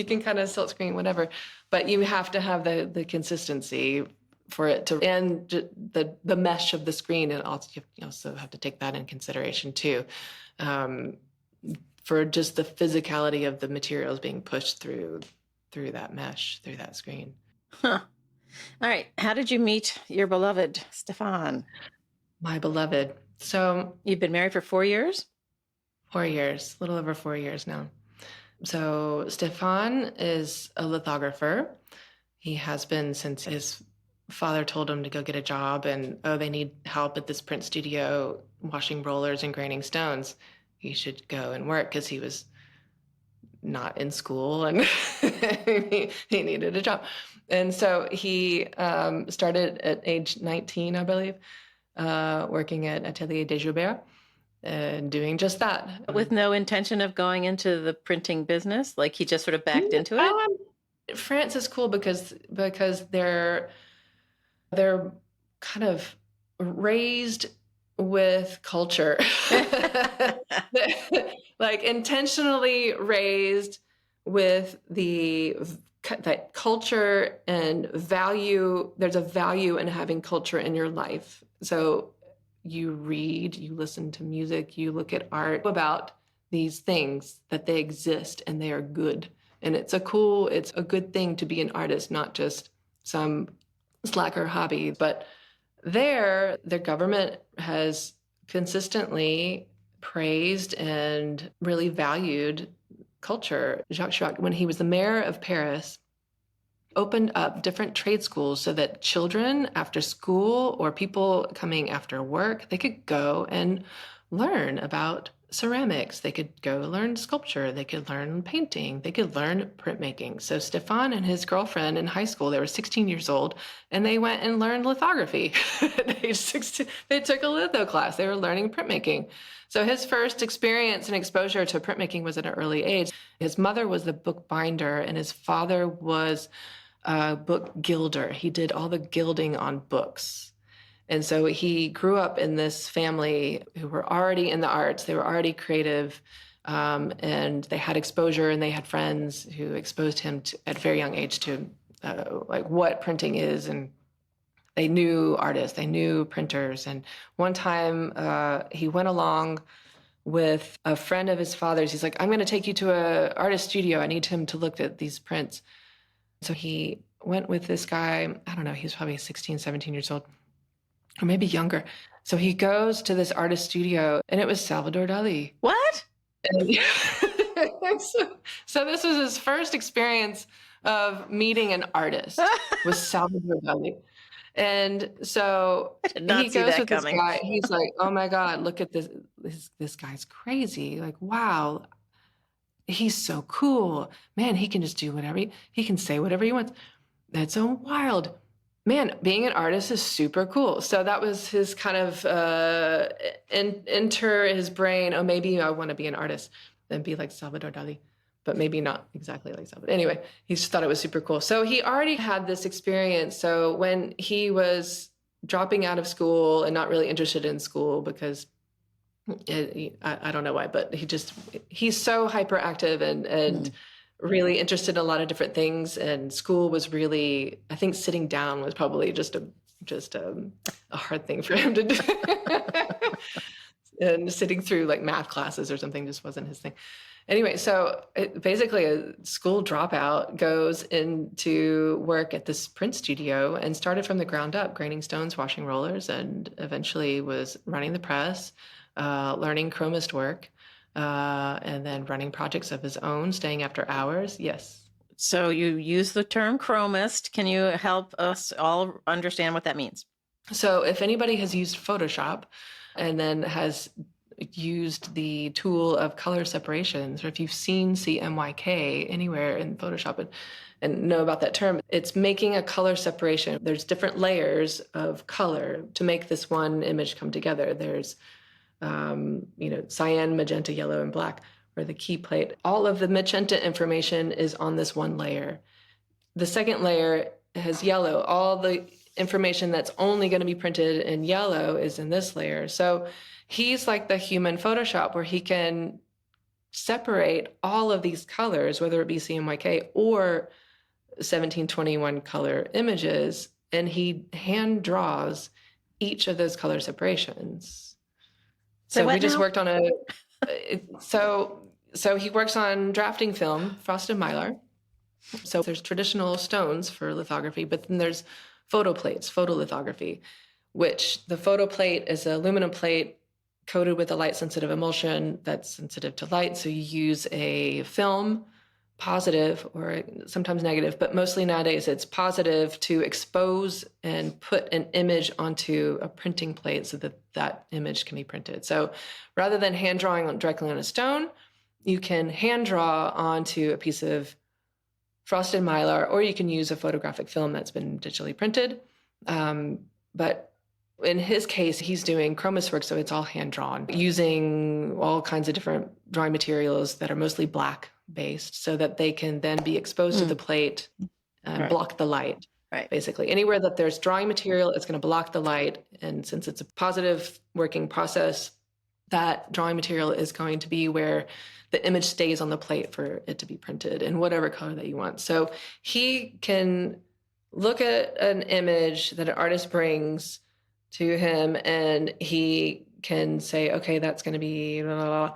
can kind of silk screen whatever, but you have to have the consistency for it to, and the mesh of the screen, and also you also have to take that in consideration too. for just the physicality of the materials being pushed through that mesh, through that screen. Huh. All right. How did you meet your beloved Stéphane? My beloved. So You've been married for 4 years? 4 years, a little over 4 years now. So Stéphane is a lithographer. He has been since his father told him to go get a job and, oh, they need help at this print studio washing rollers and graining stones. He should go and work because he was not in school and he needed a job. And so he started at age 19, I believe, working at Atelier des Joubert and doing just that. With no intention of going into the printing business? Like he just sort of backed into it? France is cool because they're kind of raised with culture. Like intentionally raised with that culture and value. There's a value in having culture in your life. So you read, you listen to music, you look at art about these things, that they exist and they are good. And it's a good thing to be an artist, not just some slacker hobby. But the government has consistently praised and really valued culture. Jacques Chirac, when he was the mayor of Paris, opened up different trade schools so that children after school or people coming after work, they could go and learn about ceramics. They could go learn sculpture. They could learn painting. They could learn printmaking. So Stéphane and his girlfriend in high school, they were 16 years old, and they went and learned lithography. At age 16, they took a litho class. They were learning printmaking. So his first experience and exposure to printmaking was at an early age. His mother was the bookbinder, and his father was a book gilder. He did all the gilding on books. And so he grew up in this family who were already in the arts. They were already creative, and they had exposure, and they had friends who exposed him at a very young age to like what printing is. And they knew artists, they knew printers. And one time he went along with a friend of his father's. He's like, I'm going to take you to an artist studio. I need him to look at these prints. So he went with this guy. I don't know, he's probably 16, 17 years old, or maybe younger. So he goes to this artist studio, and it was Salvador Dali. What? And so this was his first experience of meeting an artist, was Salvador Dali. And so he goes with this guy. He's like, oh my God, look at this. This guy's crazy. Like, wow, he's so cool. Man, he can just do whatever. He can say whatever he wants. That's so wild. Man, being an artist is super cool. So that was his kind of enter his brain, oh, maybe I want to be an artist and be like Salvador Dali, but maybe not exactly like Salvador. Anyway, he just thought it was super cool. So he already had this experience. So when he was dropping out of school and not really interested in school because I don't know why, but he's so hyperactive and really interested in a lot of different things. And school was really, I think sitting down was probably just a hard thing for him to do. And sitting through like math classes or something just wasn't his thing. Anyway, so basically a school dropout goes into work at this print studio and started from the ground up, graining stones, washing rollers, and eventually was running the press, learning chromist work, and then running projects of his own, staying after hours. Yes. So you use the term chromist. Can you help us all understand what that means? So if anybody has used Photoshop and then has used the tool of color separations, or if you've seen CMYK anywhere in Photoshop and know about that term, it's making a color separation. There's different layers of color to make this one image come together. There's cyan, magenta, yellow, and black, or the key plate. All of the magenta information is on this one layer. The second layer has yellow. All the information that's only going to be printed in yellow is in this layer. So he's like the human Photoshop, where he can separate all of these colors, whether it be CMYK or 1721 color images, and he hand draws each of those color separations. So we just worked on so So he works on drafting film, frosted mylar. So there's traditional stones for lithography, but then there's photo plates, photolithography, which the photo plate is an aluminum plate coated with a light sensitive emulsion that's sensitive to light. So you use a film, positive or sometimes negative, but mostly nowadays it's positive to expose and put an image onto a printing plate so that that image can be printed. So rather than hand drawing directly on a stone, you can hand draw onto a piece of frosted mylar, or you can use a photographic film that's been digitally printed. But in his case, he's doing chromous work, so it's all hand drawn using all kinds of different drawing materials that are mostly black based so that they can then be exposed to the plate and block the light. Right. Basically, anywhere that there's drawing material, it's going to block the light. And since it's a positive working process, that drawing material is going to be where the image stays on the plate for it to be printed in whatever color that you want. So he can look at an image that an artist brings to him and he can say, okay, that's going to be blah, blah, blah,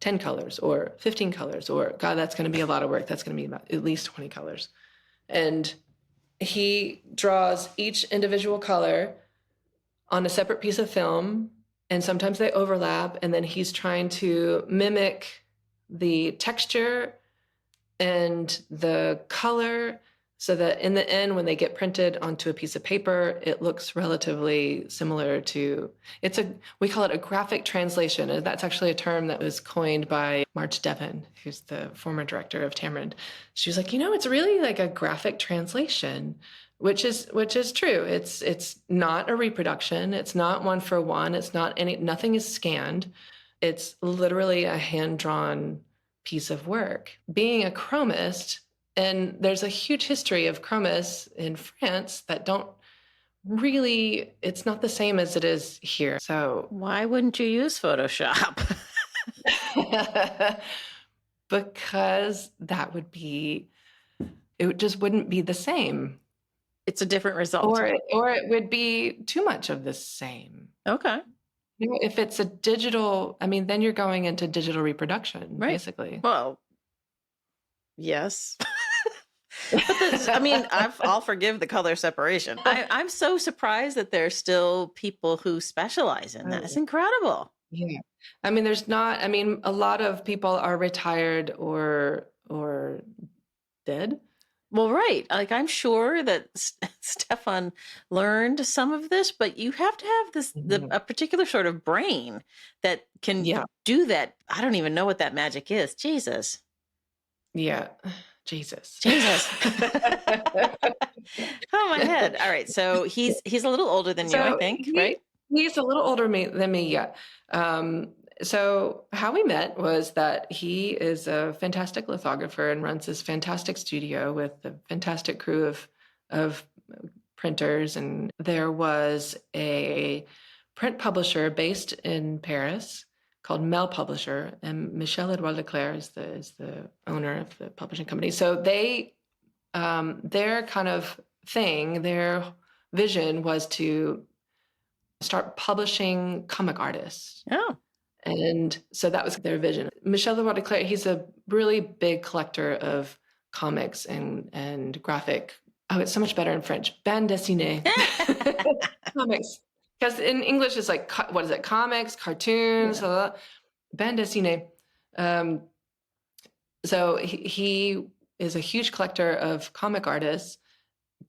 10 colors or 15 colors, or God, that's going to be a lot of work. That's going to be about at least 20 colors. And he draws each individual color on a separate piece of film, and sometimes they overlap, and then he's trying to mimic the texture and the color so that in the end, when they get printed onto a piece of paper, it looks relatively similar to, we call it a graphic translation. And that's actually a term that was coined by Marge Devon, who's the former director of Tamarind. She was like, it's really like a graphic translation, which is true. It's not a reproduction. It's not one for one. It's not nothing is scanned. It's literally a hand-drawn piece of work. Being a chromist, and there's a huge history of chromists in France that don't really, it's not the same as it is here. So why wouldn't you use Photoshop? Because it just wouldn't be the same. It's a different result. Or it would be too much of the same. Okay. If it's a digital, then you're going into digital reproduction, right. Basically. Well, yes. But I'll forgive the color separation. I'm so surprised that there's still people who specialize in that. It's incredible. Yeah. There's not, a lot of people are retired or dead. Well, right. Like, I'm sure that Stéphane learned some of this, but you have to have a particular sort of brain that can do that. I don't even know what that magic is. Jesus. Yeah. Jesus. Oh, my head. All right. So he's a little older than you, I think, right? He's a little older than me, yeah. So how we met was that he is a fantastic lithographer and runs this fantastic studio with a fantastic crew of printers. And there was a print publisher based in Paris called Mel Publisher, and Michel-Edouard Leclerc is the owner of the publishing company. So they, their kind of thing, their vision was to start publishing comic artists. Oh. And so that was their vision. Michel-Edouard Leclerc, he's a really big collector of comics and graphic. Oh, it's so much better in French. Bande dessinée. Comics. Because in English, it's like, what is it? Comics, cartoons, bande dessinée. So he is a huge collector of comic artists,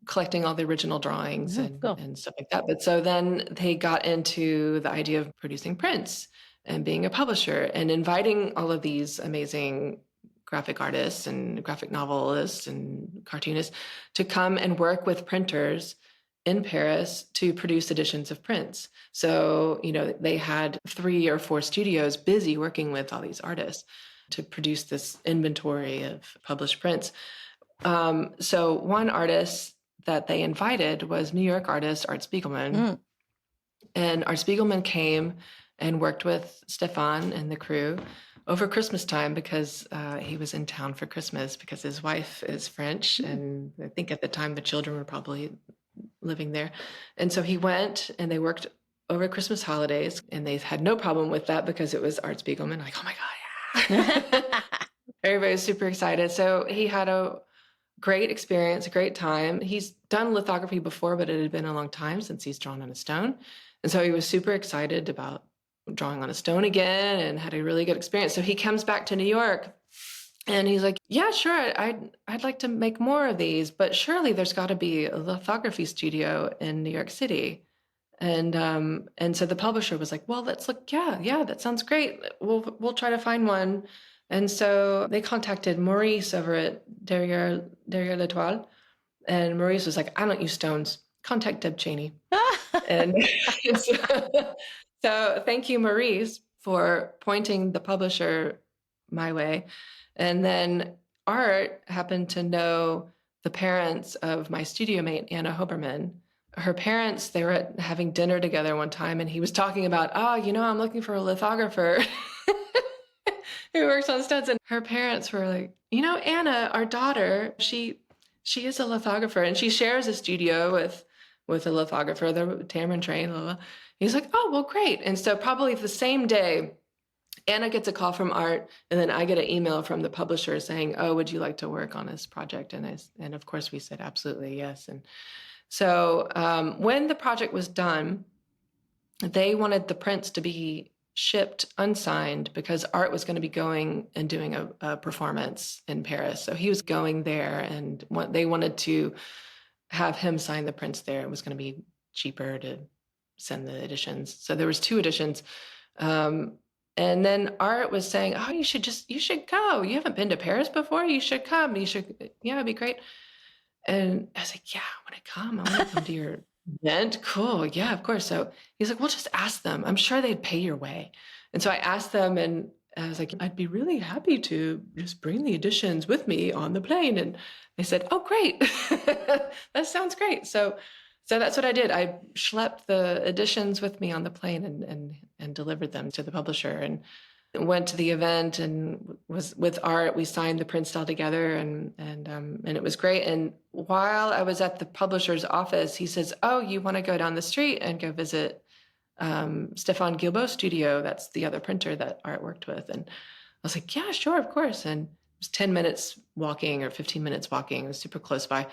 collecting all the original drawings and stuff like that. But so then they got into the idea of producing prints and being a publisher and inviting all of these amazing graphic artists and graphic novelists and cartoonists to come and work with printers in Paris to produce editions of prints. So, they had 3 or 4 studios busy working with all these artists to produce this inventory of published prints. So one artist that they invited was New York artist Art Spiegelman. And Art Spiegelman came and worked with Stéphane and the crew over Christmas time because he was in town for Christmas because his wife is French. And I think at the time the children were probably living there. And so he went and they worked over Christmas holidays and they had no problem with that because it was Art Spiegelman. Like, oh my God, Everybody was super excited. So he had a great experience, a great time. He's done lithography before, but it had been a long time since he's drawn on a stone. And so he was super excited about drawing on a stone again and had a really good experience. So he comes back to New York and he's like, yeah, sure, I'd like to make more of these, but surely there's got to be a lithography studio in New York City. And so the publisher was like, well, let's look. Yeah, that sounds great. We'll try to find one. And so they contacted Maurice over at Derrière l'Etoile. And Maurice was like, I don't use stones. Contact Deb Chaney. And so thank you, Maurice, for pointing the publisher my way. And then Art happened to know the parents of my studio mate, Anna Hoberman. Her parents, they were having dinner together one time, and he was talking about, I'm looking for a lithographer who works on stones. And her parents were like, Anna, our daughter, she is a lithographer, and she shares a studio with a lithographer, the Tamarind-trained. Blah, blah. He's like, oh, well, great. And so probably the same day, Anna gets a call from Art, and then I get an email from the publisher saying, oh, would you like to work on this project? And of course we said, absolutely, yes. And so when the project was done, they wanted the prints to be shipped unsigned because Art was going to be going and doing a performance in Paris. So he was going there, and they wanted to have him sign the prints there. It was going to be cheaper to send the editions. So there was 2 editions. And then Art was saying, oh, you should go. You haven't been to Paris before. You should come. It'd be great. And I was like, yeah, I want to come. I want to come to your event. Cool. Yeah, of course. So he's like, well, just ask them. I'm sure they'd pay your way. And so I asked them, and I was like, I'd be really happy to just bring the editions with me on the plane. And they said, oh, great. That sounds great. So that's what I did. I schlepped the editions with me on the plane and delivered them to the publisher, and went to the event and was with Art. We signed the prints all together, and it was great. And while I was at the publisher's office, he says, oh, you want to go down the street and go visit Stéphane Guilbaud's studio? That's the other printer that Art worked with. And I was like, yeah, sure, of course. And it was 10 minutes walking or 15 minutes walking. It was super close by.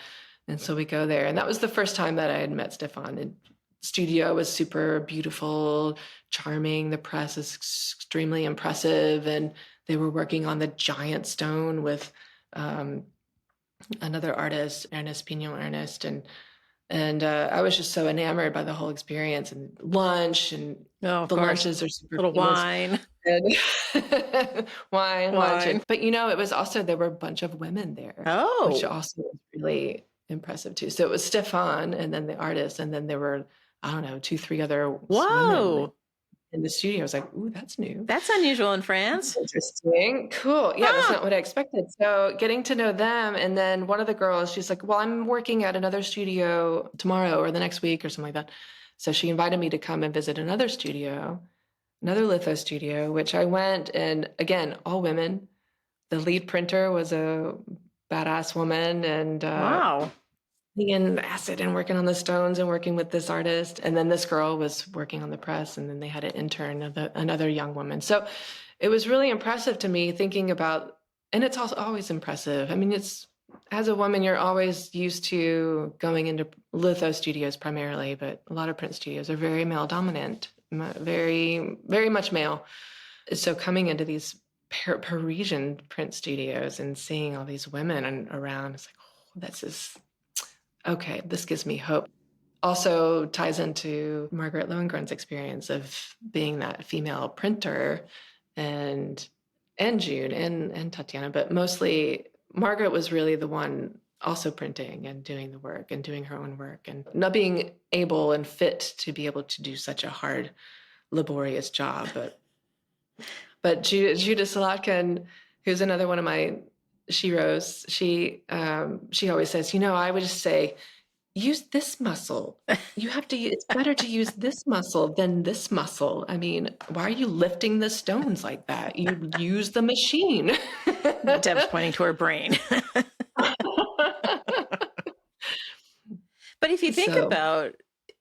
And so we go there. And that was the first time that I had met Stéphane. And studio was super beautiful, charming. The press is extremely impressive. And they were working on the giant stone with another artist, Ernest Pignon-Ernest. And I was just so enamored by the whole experience, and lunch, and the lunches are super little famous. wine. And wine. Lunch. But it was also, there were a bunch of women there, which also was really impressive too. So it was Stéphane, and then the artist, and then there were, I don't know, 2, 3 other women in the studio. I was like, ooh, that's new. That's unusual in France. Interesting. Cool. Yeah, that's not what I expected. So getting to know them, and then one of the girls, she's like, well, I'm working at another studio tomorrow or the next week or something like that. So she invited me to come and visit another studio, another litho studio, which I went, and again, all women. The lead printer was a badass woman, and wow. in acid and working on the stones and working with this artist. And then this girl was working on the press, and then they had an intern, another young woman. So it was really impressive to me thinking about, and it's also always impressive. I mean, as a woman, you're always used to going into litho studios primarily, but a lot of print studios are very male dominant, very, very much male. So coming into these Parisian print studios and seeing all these women around, it's like, oh, okay, this gives me hope. Also ties into Margaret Lohengren's experience of being that female printer, and June and Tatiana, but mostly Margaret was really the one also printing and doing the work and doing her own work, and not being able and fit to be able to do such a hard, laborious job. But Judith Salatkin, who's another one of my sheroes, she always says, I would just say, use this muscle. It's better to use this muscle than this muscle. I mean, why are you lifting the stones like that? You use the machine. Deb's pointing to her brain. But if you think about,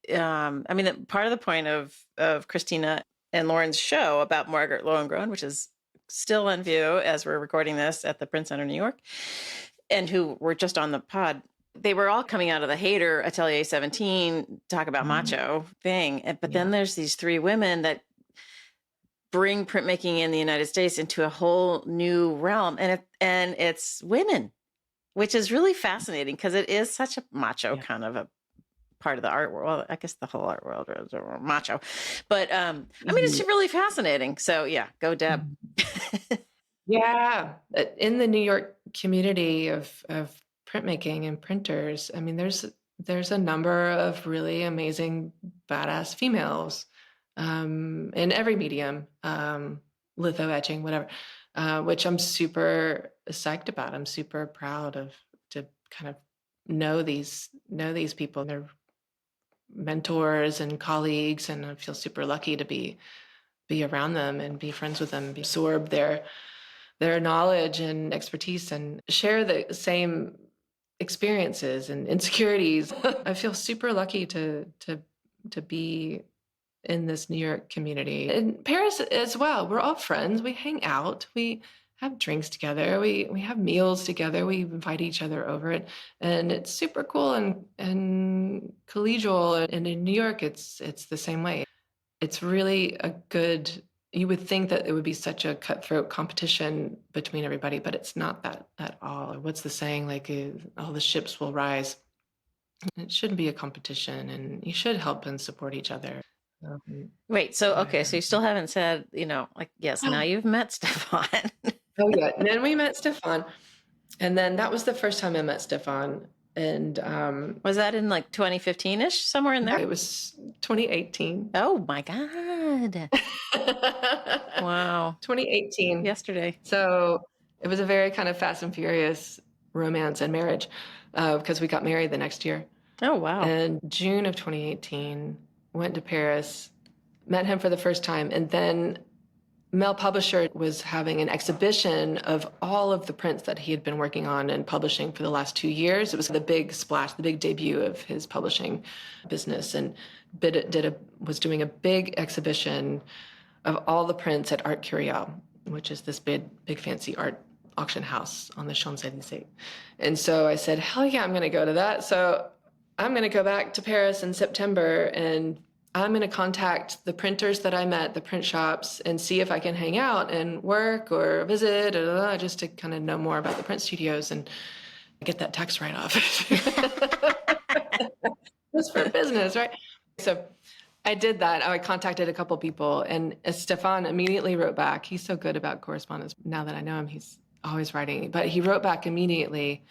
part of the point of Christina and Lauren's show about Margaret Lohengren, which is still on view as we're recording this at the Print Center, New York, and who were just on the pod, they were all coming out of the Hater Atelier 17 talk about macho thing. But then there's these 3 women that bring printmaking in the United States into a whole new realm. And it's women, which is really fascinating because it is such a macho kind of a part of the art world. Well, I guess the whole art world is macho, but I mean, it's really fascinating. So yeah, go Deb. Yeah, in the New York community of printmaking and printers, I mean, there's a number of really amazing, badass females in every medium, litho, etching, whatever, which I'm super psyched about. I'm super proud to kind of know these people. They're mentors and colleagues, and I feel super lucky to be around them and be friends with them, absorb their knowledge and expertise and share the same experiences and insecurities. I feel super lucky to be in this New York community. In Paris as well, we're all friends. We hang out. We have drinks together. We have meals together. We invite each other over it, and it's super cool and collegial. And in New York, it's the same way. It's really a good. You would think that it would be such a cutthroat competition between everybody, but it's not that at all. What's the saying? Like, all the ships will rise. It shouldn't be a competition, and you should help and support each other. Wait, so okay, so you still haven't said, like, yes, now you've met Stéphane. Oh yeah, and then we met Stéphane, and then that was the first time I met Stéphane. And was that in like 2015-ish, somewhere in there? It was 2018. Oh my God. Wow. 2018. Yesterday. So it was a very kind of fast and furious romance and marriage because we got married the next year. Oh, wow. And June of 2018, went to Paris, met him for the first time, and then Mel Publisher was having an exhibition of all of the prints that he had been working on and publishing for the last 2 years. It was the big splash, the big debut of his publishing business, and was doing a big exhibition of all the prints at Art Curial, which is this big fancy art auction house on the Champs-Élysées. And so I said, hell yeah, I'm going to go to that. So I'm going to go back to Paris in September, and I'm going to contact the printers that I met, the print shops, and see if I can hang out and work or visit, just to kind of know more about the print studios and get that tax write-off. Just for business, right? So I did that. I contacted a couple people, and Stéphane immediately wrote back. He's so good about correspondence. Now that I know him, he's always writing. But he wrote back immediately,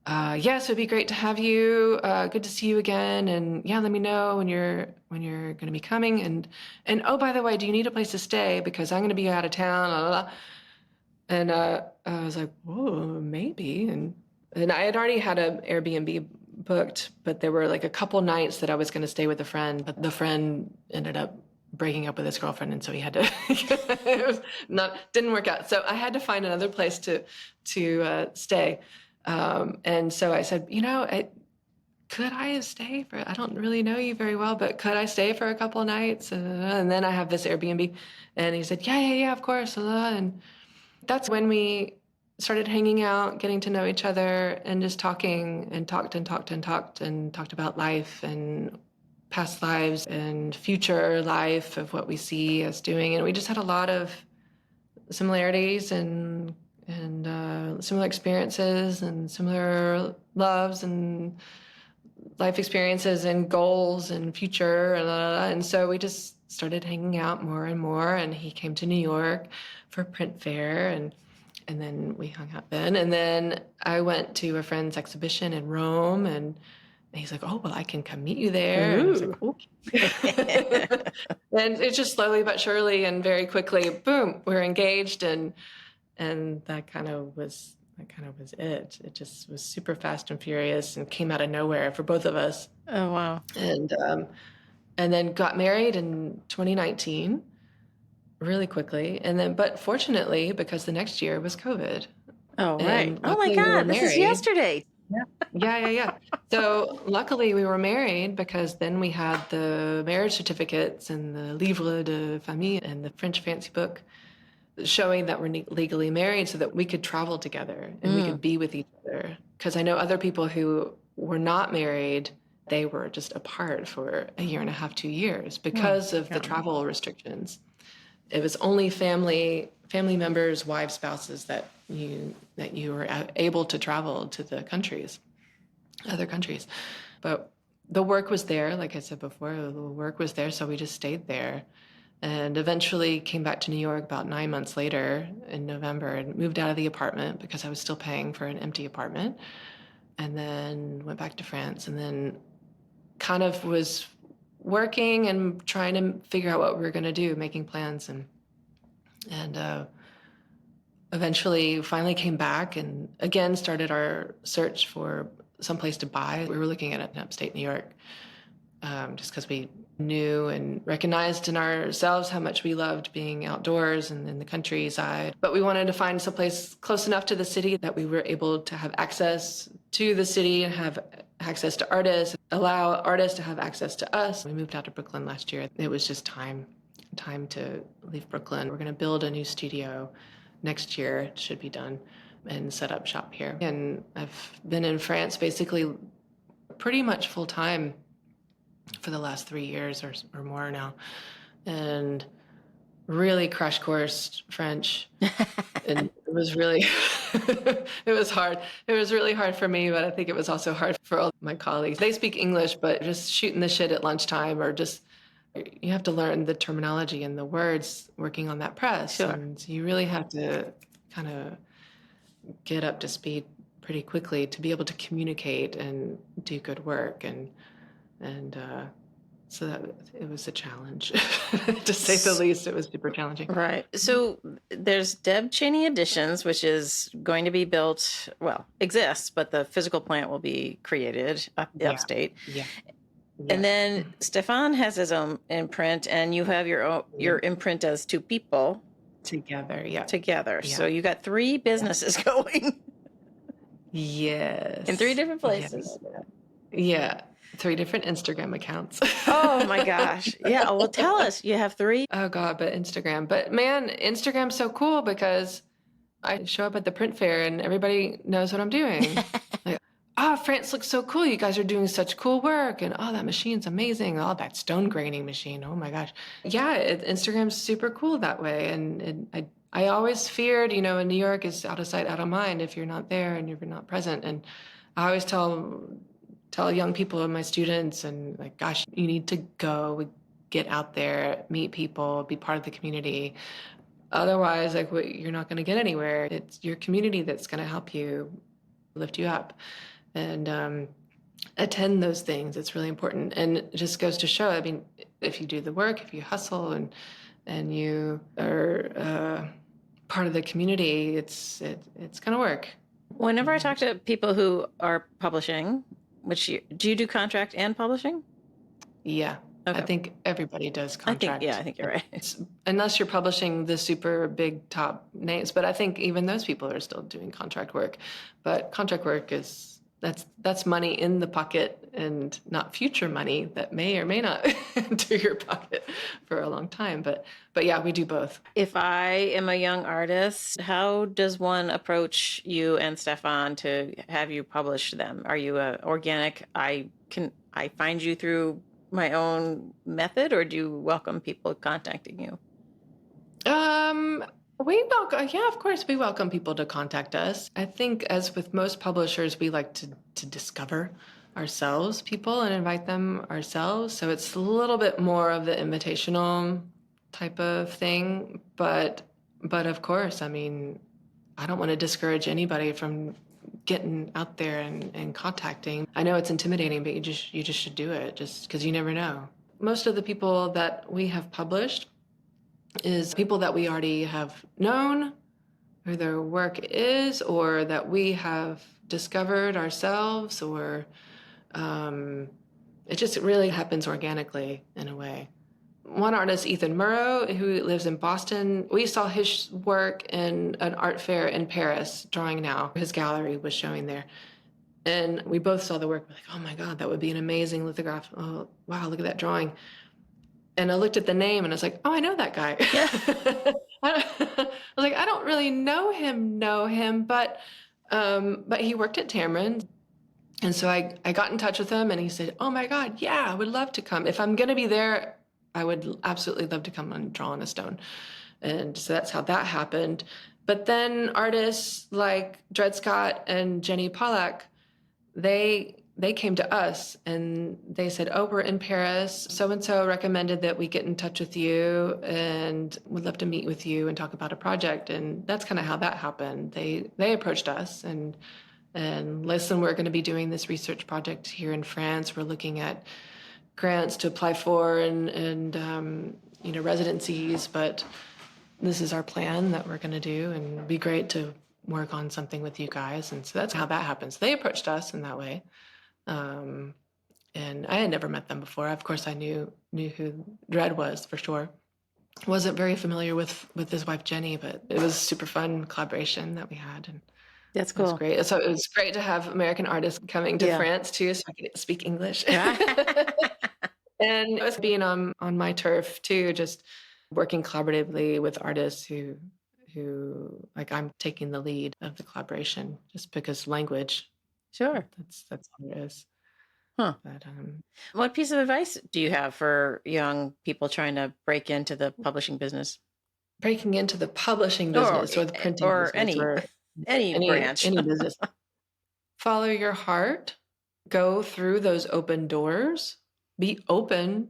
yes, it'd be great to have you. Good to see you again. And yeah, let me know when you're going to be coming. And oh, by the way, do you need a place to stay? Because I'm going to be out of town. Blah, blah, blah. And I was like, whoa, maybe. And I had already had an Airbnb booked, but there were like a couple nights that I was going to stay with a friend. But the friend ended up breaking up with his girlfriend, and so he had to. Didn't work out. So I had to find another place to stay. And so I said, could I stay for, I don't really know you very well, but could I stay for a couple of nights? And then I have this Airbnb. And he said, yeah, of course. And that's when we started hanging out, getting to know each other, and just talking and talked about life and past lives and future life of what we see us doing. And we just had a lot of similarities and similar experiences and similar loves and life experiences and goals and future. And so we just started hanging out more and more. And he came to New York for print fair, and then we hung out then. And then I went to a friend's exhibition in Rome, and he's like, oh, well, I can come meet you there. And I was like, okay. And it's just slowly but surely and very quickly, boom, we're engaged. And that kind of was it. It just was super fast and furious and came out of nowhere for both of us. Oh, wow. And then got married in 2019 really quickly. But fortunately, because the next year was COVID. Oh, right. Oh my God, this is yesterday. Yeah. So luckily we were married, because then we had the marriage certificates and the livre de famille and the French fancy book showing that we're legally married so that we could travel together and we could be with each other. Because I know other people who were not married, they were just apart for a year and a half, 2 years because of the travel restrictions. It was only family members, wives, spouses that you were able to travel to the other countries. But the work was there, like I said before, the work was there, so we just stayed there. And eventually came back to New York about 9 months later in November and moved out of the apartment because I was still paying for an empty apartment. And then went back to France and then kind of was working and trying to figure out what we were going to do, making plans. And eventually finally came back and again started our search for someplace to buy. We were looking at it in upstate New York. Just because we knew and recognized in ourselves how much we loved being outdoors and in the countryside. But we wanted to find someplace close enough to the city that we were able to have access to the city and have access to artists, allow artists to have access to us. We moved out to Brooklyn last year. It was just time to leave Brooklyn. We're going to build a new studio next year. It should be done and set up shop here. And I've been in France basically pretty much full time for the last 3 years or more now, and really crash course French. And it was really, it was hard. It was really hard for me, but I think it was also hard for all my colleagues. They speak English, but just shooting the shit at lunchtime or just, you have to learn the terminology and the words working on that press. Sure. And you really have to kind of get up to speed pretty quickly to be able to communicate and do good work. And so that it was a challenge, to say the least. It was super challenging. Right. So there's Deb Chaney Editions, which is going to be built, well, exists, but the physical plant will be created upstate. Yeah. And then Stéphane has his own imprint, and you have your imprint as two people together. Yeah. Together. Yeah. So you got 3 businesses going. Yes. In 3 different places. Yeah. 3 different Instagram accounts. Oh my gosh. Yeah. Well, tell us. You have 3? Oh God, but Instagram. But man, Instagram's so cool because I show up at the print fair and everybody knows what I'm doing. Like, oh, France looks so cool. You guys are doing such cool work. And oh, that machine's amazing. Oh, that stone graining machine. Oh my gosh. Yeah, Instagram's super cool that way. And I always feared, in New York is out of sight, out of mind if you're not there and you're not present. And I always tell young people and my students, and like, gosh, you need to go, get out there, meet people, be part of the community. Otherwise, like, you're not going to get anywhere. It's your community that's going to help you, lift you up, and attend those things. It's really important, and it just goes to show. I mean, if you do the work, if you hustle, and you are part of the community, it's going to work. Whenever I talk to people who are publishing, do you do contract and publishing? Yeah. Okay. I think everybody does contract. I think you're right. Unless you're publishing the super big top names, but I think even those people are still doing contract work. But contract work that's money in the pocket and not future money that may or may not enter your pocket for a long time. But yeah, we do both. If I am a young artist, how does one approach you and Stéphane to have you publish them? Are you organic? I find you through my own method, or do you welcome people contacting you? Yeah, of course, we welcome people to contact us. I think, as with most publishers, we like to discover people and invite them ourselves. So it's a little bit more of the invitational type of thing. But of course, I mean, I don't want to discourage anybody from getting out there and contacting. I know it's intimidating, but you just should do it, just because you never know. Most of the people that we have published is people that we already have known, who their work is, or that we have discovered ourselves, or it just really happens organically in a way. One artist, Ethan Murrow, who lives in Boston, we saw his work in an art fair in Paris, Drawing Now. His gallery was showing there. And we both saw the work. We're like, oh my God, that would be an amazing lithograph. Oh, wow, look at that drawing. And I looked at the name and I was like, oh, I know that guy. Yeah. really know him, but he worked at Tamarind. And so I got in touch with him and he said, oh my God, yeah, I would love to come. If I'm going to be there, I would absolutely love to come and draw on a stone. And so that's how that happened. But then artists like Dred Scott and Jenny Pollack, they came to us and they said, oh, we're in Paris. So-and-so recommended that we get in touch with you and would love to meet with you and talk about a project. And that's kind of how that happened. They approached us and listen, we're going to be doing this research project here in France. We're looking at grants to apply for and residencies, but this is our plan that we're going to do, and it'd be great to work on something with you guys. And so that's how that happens. They approached us in that way. And I had never met them before. Of course, I knew who Dred was for sure. Wasn't very familiar with his wife Jenny, but it was super fun collaboration that we had, and That's it was cool. great. So it was great to have American artists coming to Yeah. France too, so I could speak English. Yeah. And it was being on my turf too, just working collaboratively with artists who like I'm taking the lead of the collaboration just because language. Sure. That's all it is. Huh. But What piece of advice do you have for young people trying to break into the publishing business? breaking into the publishing business or the printing or business or any branch. any business. Follow your heart. Go through those open doors. Be open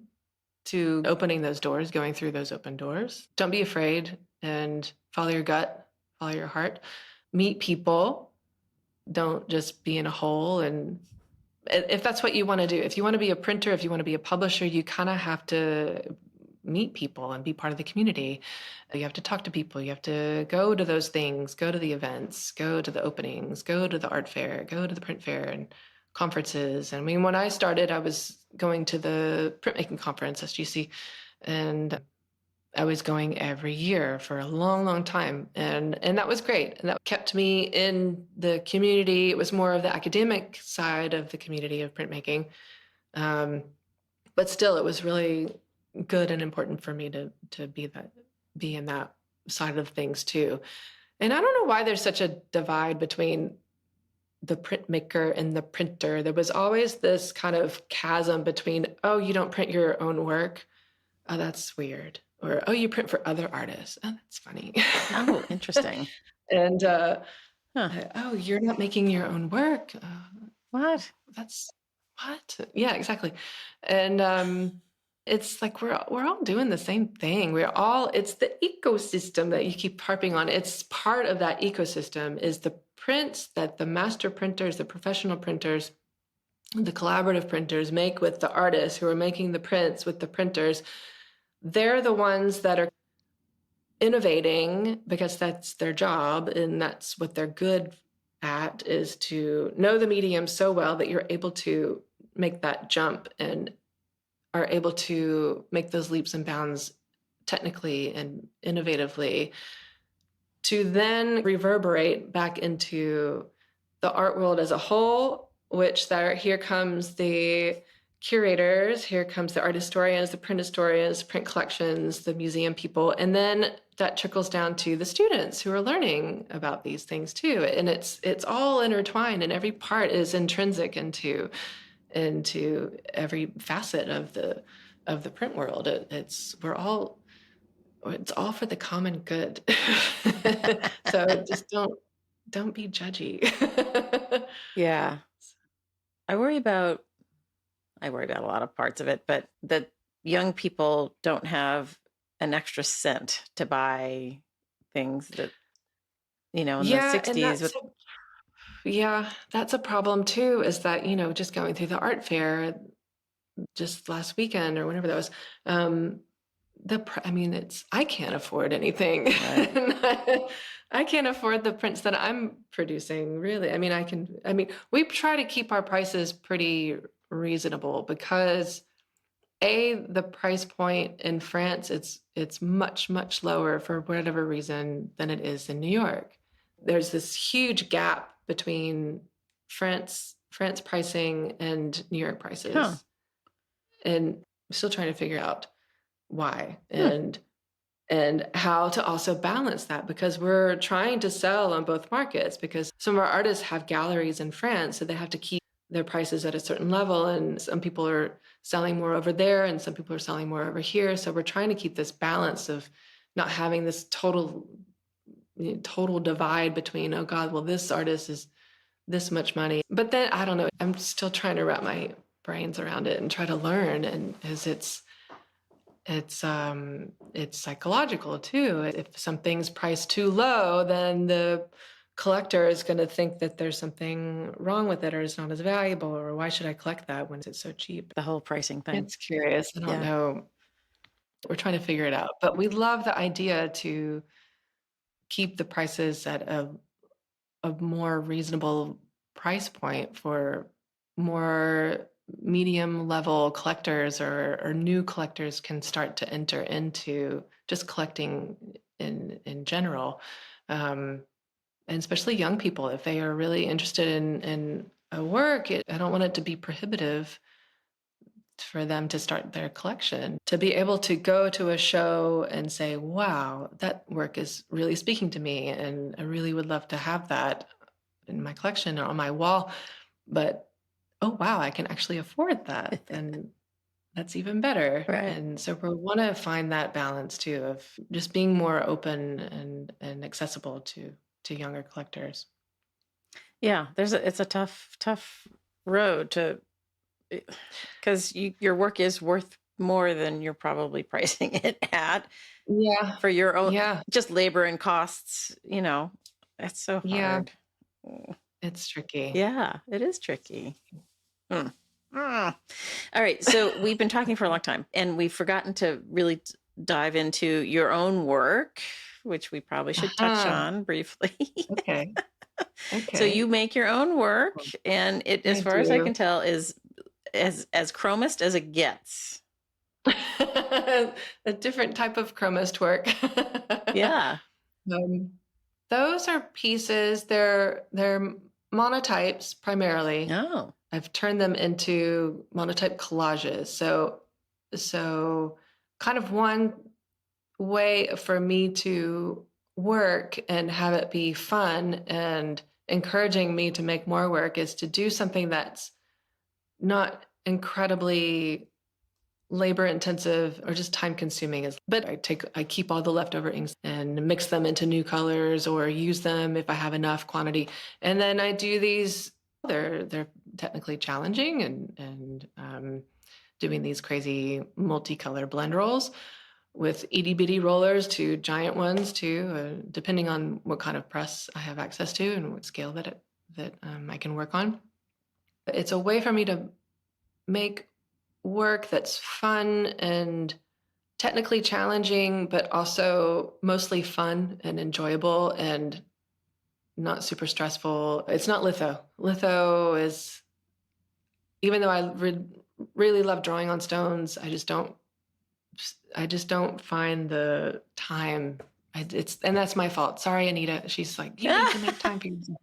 to opening those doors, going through those open doors. Don't be afraid and follow your gut, follow your heart. Meet people. Don't just be in a hole. And if that's what you want to do, if you want to be a printer, if you want to be a publisher, you kind of have to meet people and be part of the community. You have to talk to people. You have to go to those things, go to the events, go to the openings, go to the art fair, go to the print fair and conferences. I mean, when I started, I was going to the printmaking conference, SGC, and I was going every year for a long, long time. And that was great. And that kept me in the community. It was more of the academic side of the community of printmaking. But still, it was really good and important for me to be in that side of things too. And I don't know why there's such a divide between the printmaker and the printer. There was always this kind of chasm between, oh, you don't print your own work. Oh, that's weird. Or, oh, you print for other artists. Oh, that's funny. Oh, interesting. And, Huh. oh, you're not making your own work. What? That's what? Yeah, exactly. And it's like we're all doing the same thing. It's the ecosystem that you keep harping on. It's part of that ecosystem is the prints that the master printers, the professional printers, the collaborative printers make with the artists who are making the prints with the printers. They're the ones that are innovating because that's their job and that's what they're good at, is to know the medium so well that you're able to make that jump and are able to make those leaps and bounds technically and innovatively to then reverberate back into the art world as a whole, which here comes the curators, here comes the art historians, the print historians, print collections, the museum people, and then that trickles down to the students who are learning about these things too. And it's all intertwined, and every part is intrinsic into every facet of the print world. It's all for the common good. So just don't be judgy. Yeah. I worry about a lot of parts of it, but that young people don't have an extra cent to buy things that, in the Yeah, and 60s. that's a problem too, is that, just going through the art fair just last weekend or whenever that was, I can't afford anything. Right. I can't afford the prints that I'm producing, really. We try to keep our prices pretty reasonable because the price point in France, it's much, much lower for whatever reason than it is in New York. There's this huge gap between France pricing and New York prices. And I'm still trying to figure out why. And and how to also balance that, because we're trying to sell on both markets, because some of our artists have galleries in France, so they have to keep their prices at a certain level, and some people are selling more over there and some people are selling more over here. So we're trying to keep this balance of not having this total divide between, oh God, well, this artist is this much money. But then I don't know, I'm still trying to wrap my brains around it and try to learn. And as it's psychological too. If something's priced too low, then the collector is going to think that there's something wrong with it, or it's not as valuable, or why should I collect that when it's so cheap? The whole pricing thing. It's curious. I don't Yeah. know. We're trying to figure it out, but we love the idea to keep the prices at a more reasonable price point for more medium level collectors, or new collectors can start to enter into just collecting in general. And especially young people, if they are really interested in a work, I don't want it to be prohibitive for them to start their collection. To be able to go to a show and say, wow, that work is really speaking to me, and I really would love to have that in my collection or on my wall. But, oh, wow, I can actually afford that. And that's even better. Right. And so we want to find that balance too, of just being more open and accessible to younger collectors. Yeah, it's a tough road to, because your work is worth more than you're probably pricing it at Yeah. for your own, Yeah. just labor and costs, That's so Yeah. hard. It's tricky. Yeah, it is tricky. All right, so we've been talking for a long time, and we've forgotten to really dive into your own work, which we probably should touch on briefly. Okay. Okay. So you make your own work, and it, as far as I can tell, is as chromist as it gets. A different type of chromist work. Yeah. Those are pieces. They're monotypes primarily. Oh. I've turned them into monotype collages. So kind of one way for me to work and have it be fun and encouraging me to make more work is to do something that's not incredibly labor intensive or just time consuming. But I keep all the leftover inks and mix them into new colors, or use them if I have enough quantity. And then I do these, they're technically challenging, and doing these crazy multicolor blend rolls with itty bitty rollers to giant ones too, depending on what kind of press I have access to and what scale that I can work on. It's a way for me to make work that's fun and technically challenging, but also mostly fun and enjoyable and not super stressful. It's not litho. Litho is, even though I really love drawing on stones, I just don't find the time. And that's my fault. Sorry, Anita. She's like, you need to make time for yourself.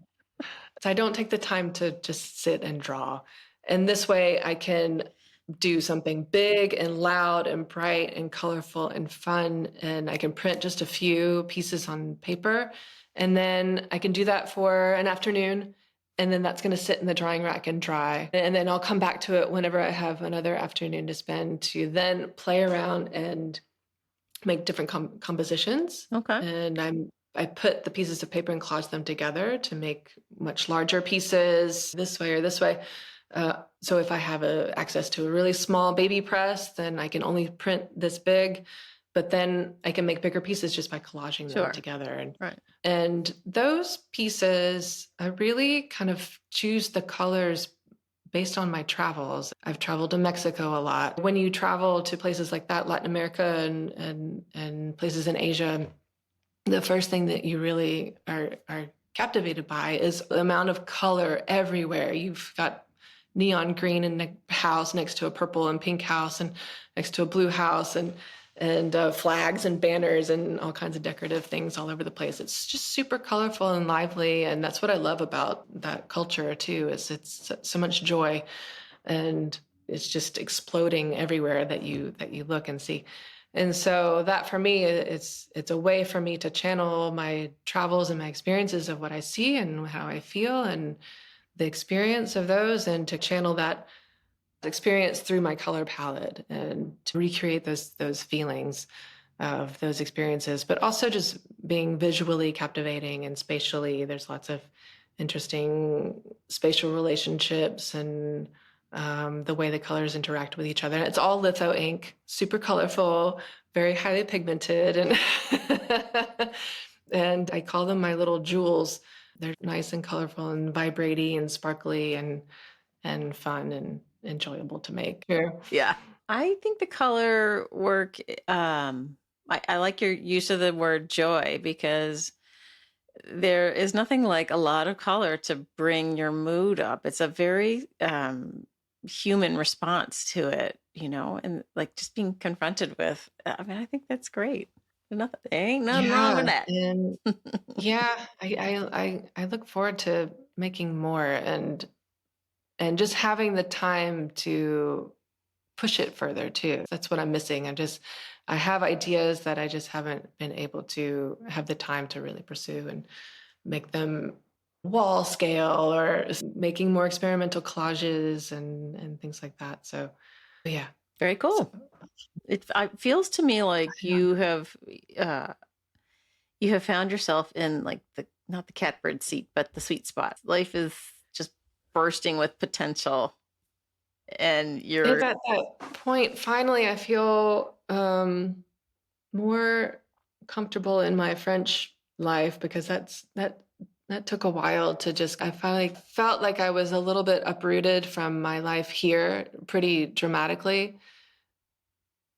So I don't take the time to just sit and draw. And this way I can do something big and loud and bright and colorful and fun. And I can print just a few pieces on paper. And then I can do that for an afternoon. And then that's going to sit in the drying rack and dry. And then I'll come back to it whenever I have another afternoon to spend, to then play around and make different compositions. Okay. And I put the pieces of paper and collage them together to make much larger pieces this way or this way. So if I have access to a really small baby press, then I can only print this big, but then I can make bigger pieces just by collaging them together. And those pieces, I really kind of choose the colors based on my travels. I've traveled to Mexico a lot. When you travel to places like that, Latin America and places in Asia, the first thing that you really are captivated by is the amount of color everywhere. You've got neon green in a house next to a purple and pink house, and next to a blue house, and flags and banners and all kinds of decorative things all over the place. It's just super colorful and lively, and that's what I love about that culture too. Is it's so much joy, and it's just exploding everywhere that you look and see. And so that for me, it's a way for me to channel my travels and my experiences of what I see and how I feel and the experience of those, and to channel that experience through my color palette and to recreate those feelings of those experiences, but also just being visually captivating and spatially. There's lots of interesting spatial relationships and the way the colors interact with each other. And it's all litho ink, super colorful, very highly pigmented, and and I call them my little jewels. They're nice and colorful and vibrating and sparkly and fun and enjoyable to make. Sure. Yeah. I think the color work, I like your use of the word joy, because there is nothing like a lot of color to bring your mood up. It's a very human response to it, and like just being confronted with. I mean, I think that's great. Nothing, ain't nothing wrong with Yeah, that. and yeah, I look forward to making more and just having the time to push it further too. That's what I'm missing. I have ideas that I just haven't been able to have the time to really pursue and make them wall scale, or making more experimental collages and things like that. So yeah. Very So cool. It feels to me like uh, you have found yourself in like the not the catbird seat, but the sweet spot. Life is just bursting with potential, and it's you're at that point, finally, I feel more comfortable in my French life, because that took a while to just, I finally felt like I was a little bit uprooted from my life here pretty dramatically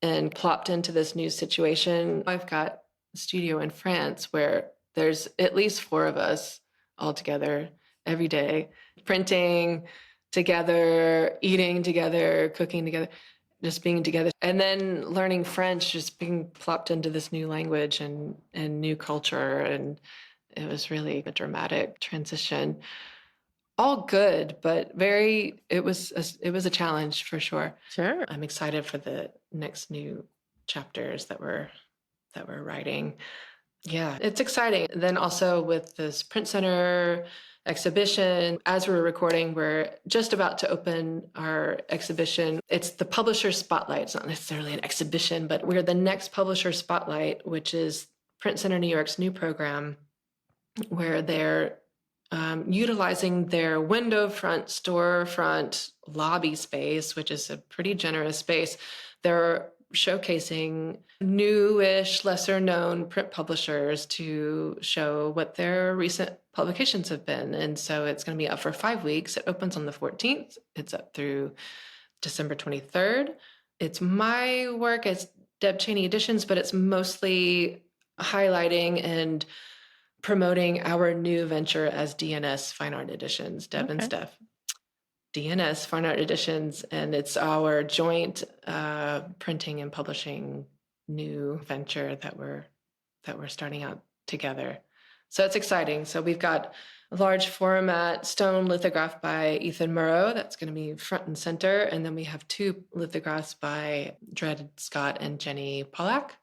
and plopped into this new situation. I've got a studio in France where there's at least four of us all together every day, printing together, eating together, cooking together, just being together. And then learning French, just being plopped into this new language and new culture. And it was really a dramatic transition. All good, but it was a challenge for sure. sure. I'm excited for the next new chapters that we're writing. Yeah, it's exciting. Then also with this print center exhibition, as we're recording, we're just about to open our exhibition. It's the publisher spotlight. It's not necessarily an exhibition, but we're the next publisher spotlight, which is Print Center New York's new program, where they're utilizing their window front, storefront, lobby space, which is a pretty generous space. They're showcasing newish, lesser known print publishers to show what their recent publications have been. And so it's going to be up for 5 weeks. It opens on the 14th. It's up through December 23rd. It's my work. It's Deb Chaney Editions, but it's mostly highlighting and promoting our new venture as D&S Fine Art Editions, Deb and Okay. Steph. D&S Fine Art Editions, and it's our joint printing and publishing new venture that we're starting out together. So it's exciting. So we've got a large format stone lithograph by Ethan Murrow that's going to be front and center, and then we have two lithographs by Dred Scott and Jenny Pollack.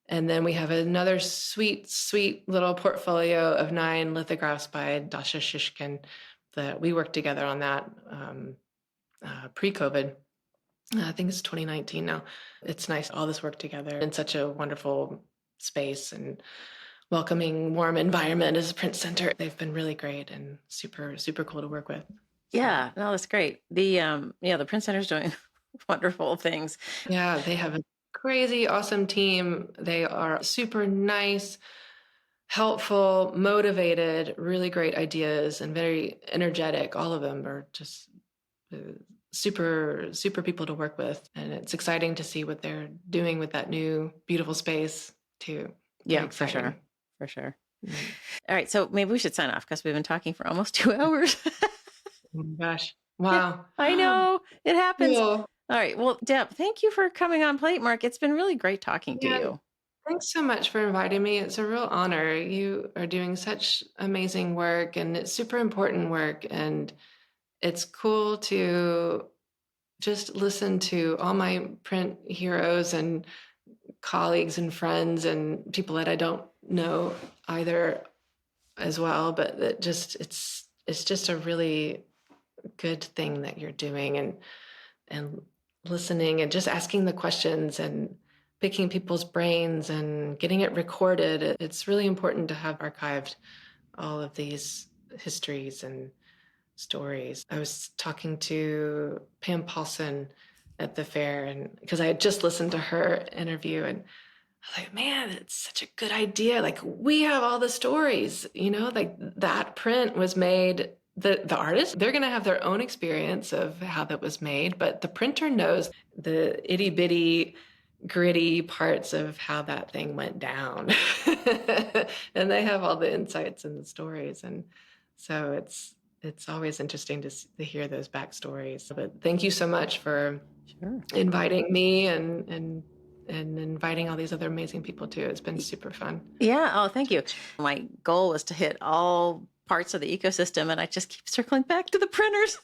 And then we have another sweet, sweet little portfolio of 9 lithographs by Dasha Shishkin that we worked together on that pre-COVID. I think it's 2019 now. It's nice, all this work together in such a wonderful space and welcoming, warm environment as a print center. They've been really great and super, super cool to work with. Yeah, no, that's great. The print center's doing wonderful things. Yeah, they have a crazy awesome team. They are super nice, helpful, motivated, really great ideas, and very energetic. All of them are just uh, super, super people to work with. And it's exciting to see what they're doing with that new, beautiful space, too. Yeah, for Exciting. sure. For sure. Mm. All right. So maybe we should sign off because we've been talking for almost 2 hours. Oh my gosh. Yeah, Wow. I know. It happens. Cool. All right. Well, Deb, thank you for coming on Platemark. It's been really great talking to Yeah. you. Thanks so much for inviting me. It's a real honor. You are doing such amazing work, and it's super important work. And it's cool to just listen to all my print heroes and colleagues and friends and people that I don't know either as well, but it's just a really good thing that you're doing, and listening and just asking the questions and picking people's brains and getting it recorded. It's really important to have archived all of these histories and stories. I was talking to Pam Paulson at the fair, and because I had just listened to her interview, and I was like, man, it's such a good idea. Like, we have all the stories, like that print was made. The artist, they're going to have their own experience of how that was made, but the printer knows the itty bitty gritty parts of how that thing went down. And they have all the insights and the stories. And so it's always interesting to hear those backstories. But thank you so much for inviting me and inviting all these other amazing people too. It's been super fun. Yeah. Oh, thank you. My goal was to hit all parts of the ecosystem, and I just keep circling back to the printers.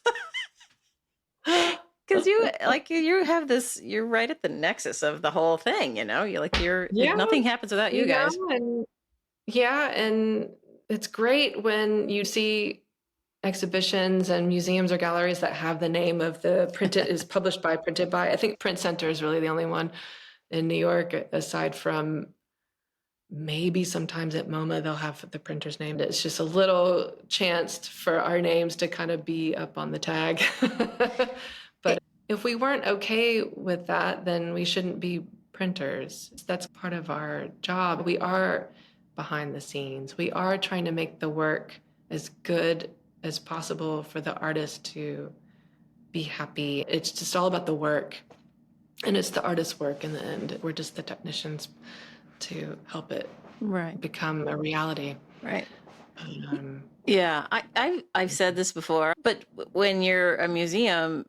Because you have this, you're right at the nexus of the whole thing, nothing happens without you guys. And it's great when you see exhibitions and museums or galleries that have the name of the printed is published by, printed by. I think Print Center is really the only one in New York, aside from maybe sometimes at MoMA they'll have the printer's name. It's just a little chance for our names to kind of be up on the tag. But if we weren't okay with that, then we shouldn't be printers. That's part of our job. We are behind the scenes. We are trying to make the work as good as possible for the artist to be happy. It's just all about the work, and it's the artist's work in the end. We're just the technicians to help it become a reality. Right. Yeah, I've said this before, but when you're a museum,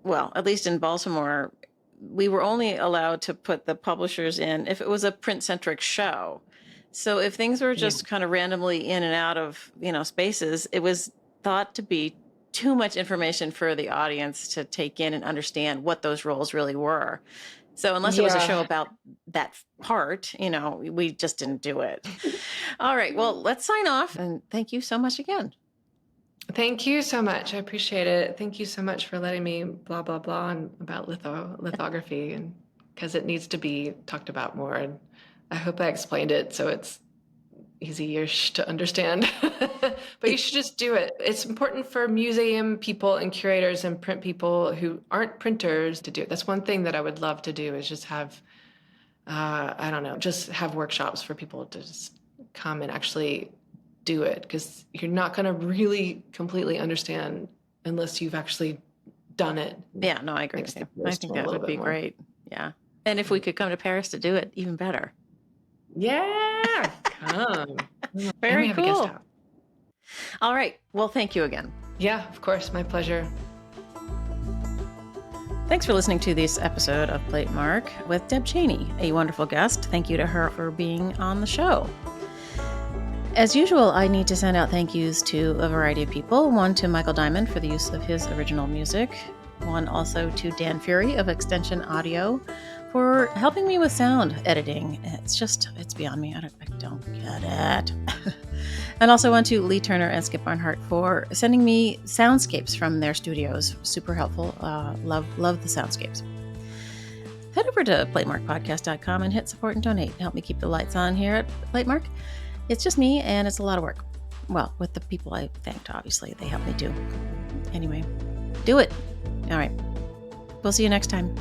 well, at least in Baltimore, we were only allowed to put the publishers in if it was a print-centric show. So if things were just kind of randomly in and out of, spaces, it was thought to be too much information for the audience to take in and understand what those roles really were. So unless it was a show about that part, we just didn't do it. All right. Well, let's sign off. And thank you so much again. Thank you so much. I appreciate it. Thank you so much for letting me blah, blah, blah about lithography, and because it needs to be talked about more. And I hope I explained it so it's easy-ish to understand. But you should just do it. It's important for museum people and curators and print people who aren't printers to do it. That's one thing that I would love to do, is just have, just have workshops for people to just come and actually do it, because you're not going to really completely understand unless you've actually done it. Yeah, no, I agree with you. I think that would be great. Yeah. And if we could come to Paris to do it, even better. Yeah, come. Very cool. All right. Well, thank you again. Yeah, of course. My pleasure. Thanks for listening to this episode of Platemark with Deb Chaney, a wonderful guest. Thank you to her for being on the show. As usual, I need to send out thank yous to a variety of people. One to Michael Diamond for the use of his original music. One also to Dan Fury of Extension Audio for helping me with sound editing. It's beyond me. I don't get it. And also one to Lee Turner and Skip Barnhart for sending me soundscapes from their studios. Super helpful. Love the soundscapes. Head over to platemarkpodcast.com and hit support and donate. Help me keep the lights on here at Platemark. It's just me, and it's a lot of work. Well, with the people I thanked, obviously. They help me too. Anyway, do it. All right. We'll see you next time.